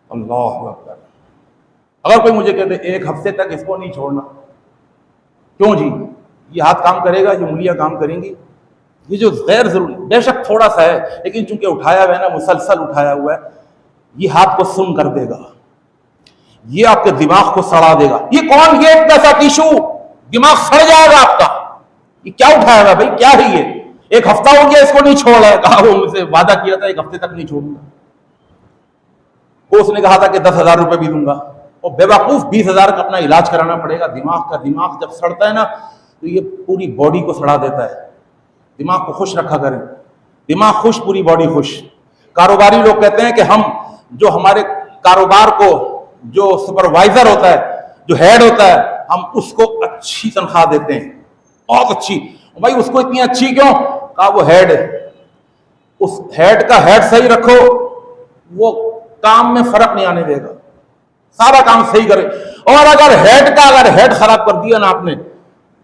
अल्लाह अकबर। अगर कोई मुझे कहते 1 हफ्ते तक इसको नहीं छोड़ना, क्यों जी, ये हाथ काम करेगा, ये उंगलियां काम करेंगी, ये जो गैर जरूरी, बेशक थोड़ा सा है, लेकिन चूंकि उठाया हुआ है ना, मुसलसल उठाया हुआ है, ये हाथ को सुन कर देगा, ये आपके दिमाग को सड़ा देगा। ये कौन, ये एक ऐसा टिश्यू, दिमाग सड़ जाएगा आपका, ये क्या उठाया हुआ भाई, क्या है ये, 1 हफ्ता हो गया इसको नहीं छोड़ा है, कहा वो मुझसे वादा किया था 1 हफ्ते तक नहीं छोड़ूंगा, वो उसने कहा था कि 10,000 रुपए भी दूंगा, और बेवकूफ 20,000 का अपना इलाज कराना पड़ेगा। दिमाग जब सड़ता है ना, तो ये पूरी बॉडी को सड़ा देता है। दिमाग को खुश रखा करें, दिमाग खुश पूरी बॉडी खुश। कारोबारी लोग कहते हैं कि हम जो हमारे कारोबार को जो सुपरवाइजर होता है, जो हेड होता है, हम उसको अच्छी तनख्वाह देते हैं, बहुत अच्छी। भाई उसको इतनी अच्छी क्यों? कहा वो हेड है, उस हेड का हेड सही रखो, वो काम में फर्क नहीं आने देगा, सारा काम सही करे। और अगर हेड खराब कर दिया ना आपने,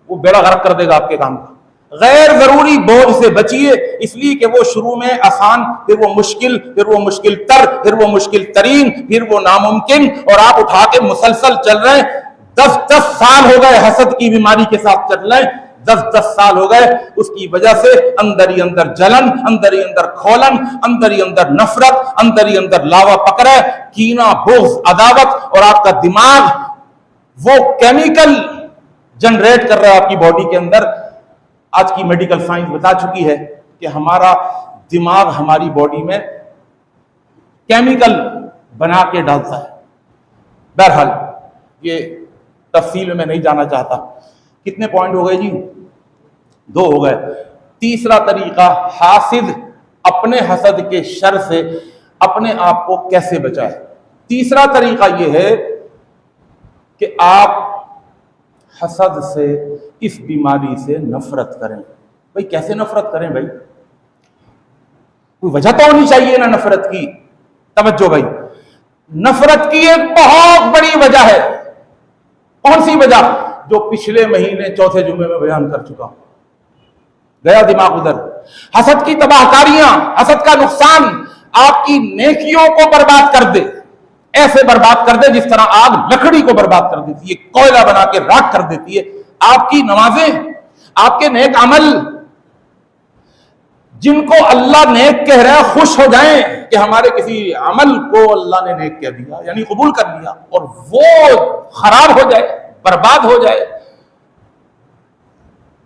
वो बेड़ा गर्क कर देगा आपके काम का। गैर जरूरी बोझ से बचिए, इसलिए कि वो शुरू में आसान, फिर वो मुश्किल, फिर वो मुश्किल तर, फिर वो मुश्किल तरीन, फिर वो नामुमकिन, और आप उठा के मुसलसल चल रहे हैं। 10-10 साल हो गए हसद की बीमारी के साथ चल रहे हैं, 10-10 साल हो गए। उसकी वजह से अंदर ही अंदर जलन, अंदर ही अंदर खोलन, अंदर ही अंदर नफरत, अंदर ही अंदर लावा पकड़ा, कीना, बुग़्ज़, अदावत, और आपका दिमाग वो केमिकल जनरेट कर रहा है आपकी बॉडी के अंदर। आज की मेडिकल साइंस बता चुकी है कि हमारा दिमाग हमारी बॉडी में केमिकल बना के डालता है। बहरहाल ये तफसील में मैं नहीं जाना चाहता। कितने पॉइंट हो गए जी? 2 हो गए। तीसरा तरीका, हासिद अपने हसद के शर से अपने आप को कैसे बचाए। तीसरा तरीका यह है कि आप हसद से, इस बीमारी से नफरत करें। भाई कैसे नफरत करें? भाई कोई वजह तो होनी चाहिए ना नफरत की। तवज्जो भाई, नफरत की एक बहुत बड़ी वजह है। कौन सी वजह? जो पिछले महीने चौथे जुम्मे में बयान कर चुका हूं, गया दिमाग उधर। हसद की तबाहकारियां, हसद का नुकसान आपकी नेकियों को बर्बाद कर दे, ऐसे बर्बाद कर दे जिस तरह आग लकड़ी को बर्बाद कर देती है, कोयला बना के राख कर देती है। आपकी नमाजें, आपके नेक अमल, जिनको अल्लाह नेक कह रहा है, खुश हो जाएं कि हमारे किसी अमल को अल्लाह ने नेक कह दिया, यानी कबूल कर लिया, और वो खराब हो जाए, बर्बाद हो जाए।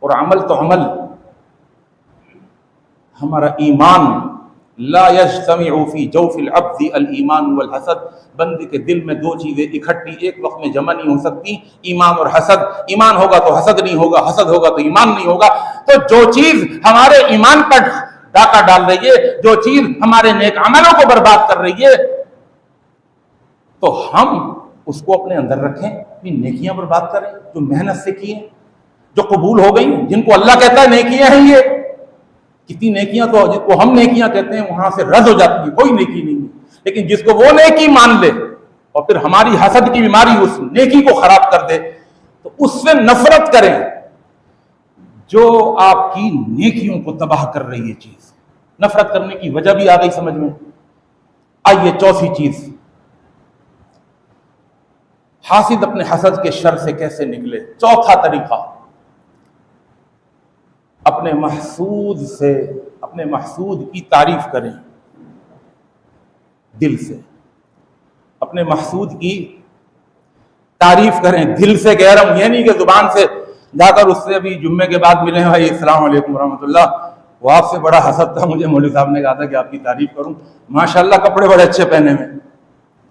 और अमल तो अमल, हमारा ईमान, ला यज्तमिउ फी जौफिल अब्दि अल ईमान वल हसद। बंदे के दिल में 2 चीजें इकट्ठी एक वक्त में जमा नहीं हो सकती, ईमान और हसद। ईमान होगा तो हसद नहीं होगा, हसद होगा तो ईमान नहीं होगा। तो जो चीज हमारे ईमान पर डाका डाल रही है, जो चीज हमारे नेक अमलों को बर्बाद कर रही है, तो हम उसको अपने अंदर रखें, अपनी नेकियां बर्बाद करें जो मेहनत से किए, जो कबूल हो गई, जिनको अल्लाह कहता है नेकियां हैं ये। कितनी नेकियां तो जिसको हम नेकियां कहते हैं वहां से रद्द हो जाती है, कोई नेकी नहीं है। लेकिन जिसको वो नेकी मान ले और फिर हमारी हसद की बीमारी उस नेकी को खराब कर दे, तो उससे नफरत करें जो आपकी नेकियों को तबाह कर रही है चीज। नफरत करने की वजह भी आ गई समझ में। आइए चौथी चीज, हासिद अपने हसद के शर से कैसे निकले। चौथा तरीका, अपने महसूद से, अपने महसूद की तारीफ करें दिल से। अपने महसूद की तारीफ करें दिल से, कह रहा हूं ये नहीं कि जुबान से जाकर उससे अभी जुम्मे के बाद मिले, भाई अस्सलाम वालेकुम रहमतुल्लाह, वो आपसे बड़ा हसद था, मुझे मौलवी साहब ने कहा था कि आपकी तारीफ करूं, माशाल्लाह कपड़े बड़े अच्छे पहने में।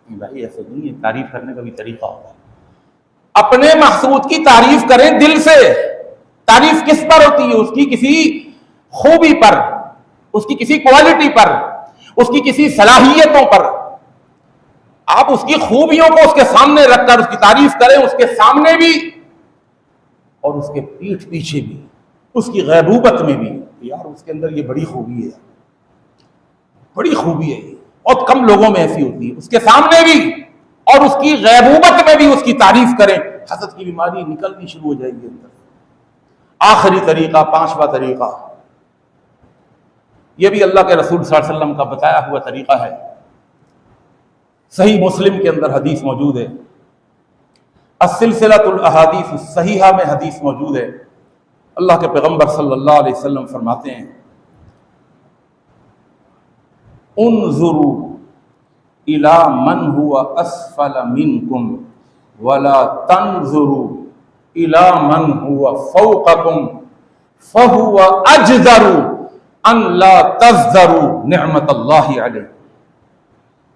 भाई ऐसे नहीं है, तारीफ करने का भी तरीका होता है। अपने महसूद की तारीफ करें दिल से। तारीफ किस पर होती है? उसकी किसी खूबी पर, उसकी किसी क्वालिटी पर, उसकी किसी सलाहियतों पर। आप उसकी खूबियों को उसके सामने रखकर उसकी तारीफ करें, उसके सामने भी और उसके पीठ पीछे भी, उसकी गैबूबत में भी। यार उसके अंदर ये बड़ी खूबी है, बड़ी खूबी है, और कम लोगों में ऐसी होती है। उसके सामने भी और उसकी गैबूबत में भी उसकी तारीफ करें, हसद की बीमारी निकलनी शुरू हो जाएगी अंदर। आखिरी तरीका, 5वां तरीका, यह भी अल्लाह के रसूल सल्लल्लाहु अलैहि वसल्लम का बताया हुआ तरीका है। सही मुस्लिम के अंदर हदीस मौजूद है, अस्सिलसिलतुल अहादीस सहीहा में हदीस मौजूद है। अल्लाह के पैगंबर सल्लल्लाहु अलैहि वसल्लम फरमाते हैं, उन्जुरू इला मन हुवा अस्फल मिनकुम वला तंजुरू इला मन हुवा फौककुम फहुवा अजदरू अन ला तज़दरू निअमतल्लाहि अलैहि।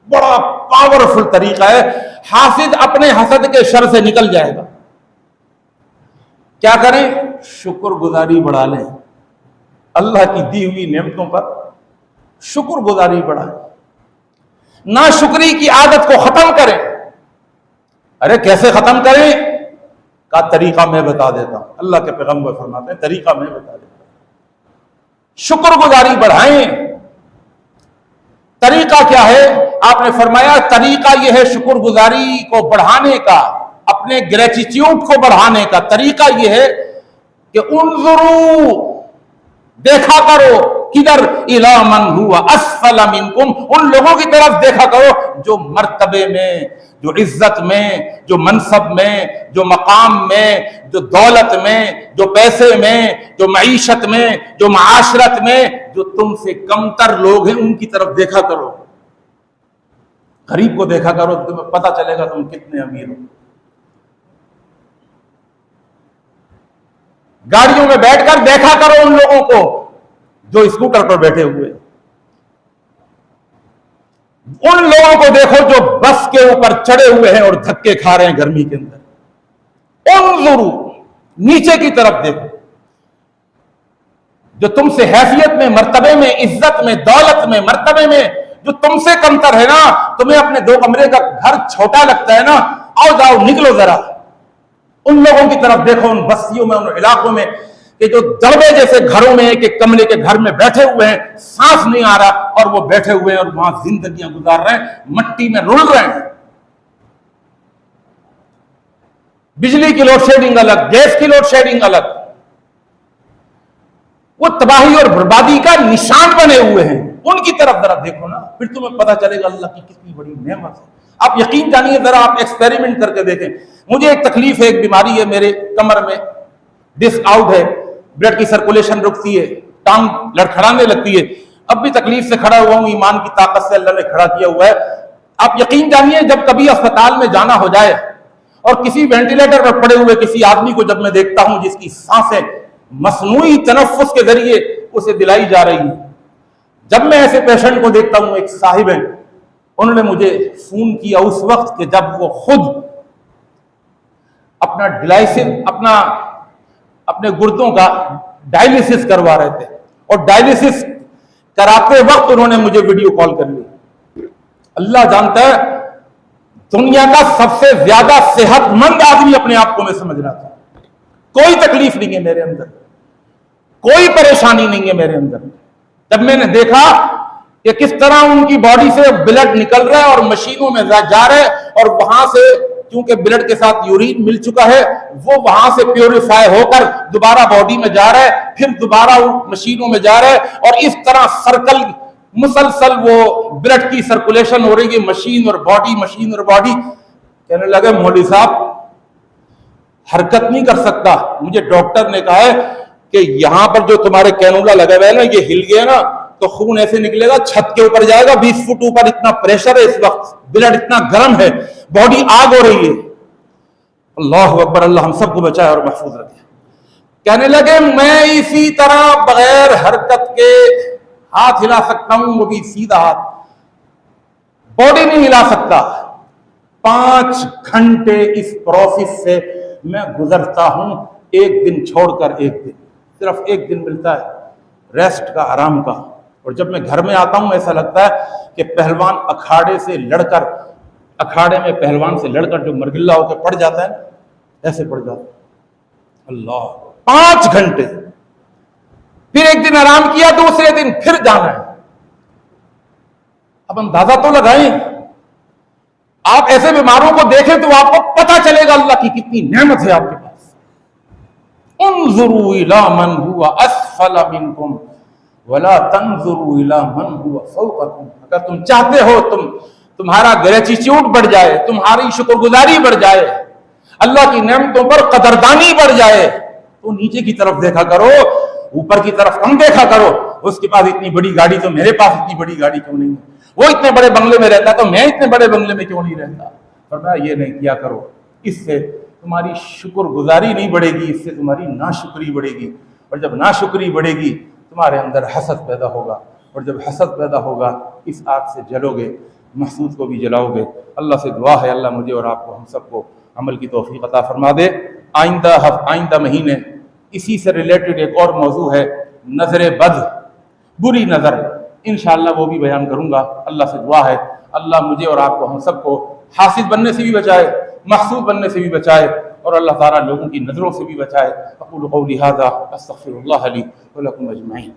बड़ा पावरफुल तरीका है। हासिद अपने हसद के शर से निकल जाएगा। क्या करें? शुक्रगुजारी बढ़ा लें, अल्लाह की दी हुई नेमतों पर शुक्रगुजारी बढ़ाएं, नाशुक्री की आदत को खत्म करें। अरे कैसे खत्म करें? का तरीका मैं बता देता हूं। अल्लाह के पैगंबर फरमाते हैं तरीका मैं बता देता हूं। शुक्रगुजारी बढ़ाएं। तरीका क्या है? आपने फरमाया तरीका यह है शुक्रगुजारी को बढ़ाने का, अपने ग्रेटिट्यूड को बढ़ाने का तरीका यह है कि उन्जुरू, देखा करो, किधर, इला मन हुआ अस्फल मिनकुम, उन लोगों की तरफ देखा करो जो मर्तबे में, जो इज्जत में, जो मनसब में, जो मकाम में, जो दौलत में, जो पैसे में, जो मईशत में, जो माशरत में, जो तुमसे कमतर लोग हैं उनकी तरफ देखा करो। गरीब को देखा करो, तुम्हें पता चलेगा तुम कितने अमीर हो। गाड़ियों में बैठकर देखा करो उन लोगों को जो स्कूटर पर बैठे हुए, उन लोगों को देखो जो बस के ऊपर चढ़े हुए हैं और धक्के खा रहे हैं गर्मी के अंदर। उन जरूर नीचे की तरफ देखो, जो तुमसे हैसियत में, मर्तबे में, इज्जत में, दौलत में, मर्तबे में जो तुमसे कमतर है ना, तुम्हें अपने 2 कमरे का घर छोटा लगता है ना, आओ जाओ निकलो जरा, उन लोगों की तरफ देखो, उन बस्तियों में, उन इलाकों में कि जो दड़बे जैसे घरों में, एक कमरे के घर में बैठे हुए हैं, सांस नहीं आ रहा और वो बैठे हुए हैं और वहां जिंदगियां गुजार रहे हैं, मट्टी में रुल रहे हैं। बिजली की लोड शेडिंग अलग, गैस की लोड शेडिंग अलग, वो तबाही और बर्बादी का निशान बने हुए हैं। उनकी तरफ जरा देखो ना, फिर तुम्हें पता चलेगा अल्लाह की कितनी बड़ी नेमत है। आप यकीन जानिए, जरा आप एक्सपेरिमेंट करके देखें। मुझे एक तकलीफ है, एक बीमारी है, मेरे कमर में डिस्क आउट है, ब्लड की सर्कुलेशन रुकती है, टांग लड़खड़ाने लगती है। अब भी तकलीफ से खड़ा हुआ हूं, ईमान की ताकत से अल्लाह ने खड़ा किया हुआ है। आप यकीन जानिए, जब कभी अस्पताल में जाना हो जाए और किसी वेंटिलेटर पर पड़े हुए किसी आदमी को जब मैं देखता हूं जिसकी सांसें मसनूई तनफ्फुस के जरिए उसे दिलाई जा रही है, जब मैं ऐसे पेशेंट को देखता हूं, एक साहिब है, उन्होंने मुझे फोन किया उस वक्त कि जब वो खुद अपना अपने गुर्दों का डायलिसिस करवा रहे थे और डायलिसिस कराते वक्त उन्होंने मुझे वीडियो कॉल कर ली। अल्लाह जानता है, दुनिया का सबसे ज्यादा सेहतमंद आदमी अपने आप को मैं समझ रहा था। कोई तकलीफ नहीं है मेरे अंदर, कोई परेशानी नहीं है मेरे अंदर। जब मैंने देखा कि किस तरह उनकी बॉडी से ब्लड निकल रहा है और मशीनों में जा रहा है, और वहां से क्योंकि ब्लड के साथ यूरिन मिल चुका है, वो वहां से प्योरीफाई होकर दोबारा बॉडी में जा रहा है, फिर दोबारा मशीनों में जा रहा है, और इस तरह सर्कल मुसलसल वो ब्लड की सर्कुलेशन हो रही है, मशीन और बॉडी, मशीन और बॉडी। कहने लगे मौलवी साहब हरकत नहीं कर सकता, मुझे डॉक्टर ने कहा है कि यहां पर जो तुम्हारे कैनुला लगा हुआ है ना, ये हिल गया ना तो खून ऐसे निकलेगा, छत के ऊपर जाएगा, 20 फुट ऊपर, इतना प्रेशर है इस वक्त, ब्लड इतना गर्म है, बॉडी आग हो रही है। अल्लाह अकबर, अल्लाह हम सबको बचाए और महफूज रखे। कहने लगे मैं इसी तरह बगैर हरकत के हाथ हिला सकता हूं, वो भी सीधा हाथ, बॉडी नहीं हिला सकता। 5 घंटे इस प्रोसेस से मैं गुजरता हूं, एक दिन छोड़कर एक दिन, सिर्फ एक दिन मिलता है रेस्ट का, आराम का। और जब मैं घर में आता हूं ऐसा लगता है कि पहलवान अखाड़े में पहलवान से लड़कर जो मरगिल्ला होकर पड़ जाता है, ऐसे पड़ जाता है। अल्लाह, 5 घंटे, फिर एक दिन आराम किया, दूसरे दिन फिर जाना है। अब अंदाजा तो लगाएं, आप ऐसे बीमारों को देखें तो आपको पता चलेगा अल्लाह की कितनी नेमत है आपके पास। उन्जुरू इला मन हुआ अस्फल मिनकुम वला तंजुरू इला मन हुआ फौककुम। अगर तुम चाहते हो तुम्हारा ग्रेटिट्यूड बढ़ जाए, तुम्हारी शुक्रगुजारी बढ़ जाए, अल्लाह की नेमतों पर कदरदानी बढ़ जाए, तो नीचे की तरफ देखा करो, ऊपर की तरफ कम देखा करो। उसके पास इतनी बड़ी गाड़ी तो मेरे पास इतनी बड़ी गाड़ी क्यों नहीं है, वो इतने बड़े बंगले में रहता तो मैं इतने बड़े बंगले में क्यों नहीं रहता। फरमाया ये नहीं किया करो, इससे तुम्हारी शुक्रगुजारी नहीं बढ़ेगी, इससे तुम्हारी नाशुक्री बढ़ेगी, और जब नाशुक्री बढ़ेगी तुम्हारे अंदर हसद पैदा होगा, और जब हसद पैदा होगा इस आग से जलोगे, महसूद को भी जलाओगे। अल्लाह से दुआ है अल्लाह मुझे और आपको, हम सबको अमल की तौफीक अता फरमा दे। आइंदा महीने इसी से रिलेटेड एक और मौजू है, नजर बद, बुरी नजर, इंशाअल्लाह वो भी बयान करूंगा। अल्लाह से दुआ है अल्लाह मुझे और आपको, हम सबको हासिद बनने से भी बचाए, महसूद बनने से भी बचाए और अल्लाह ताला लोगों की नज़रों से भी बचाए। अक़ूलु क़ौली हाज़ा अस्तग़फ़िरुल्लाह ली व लकुम अजमईन।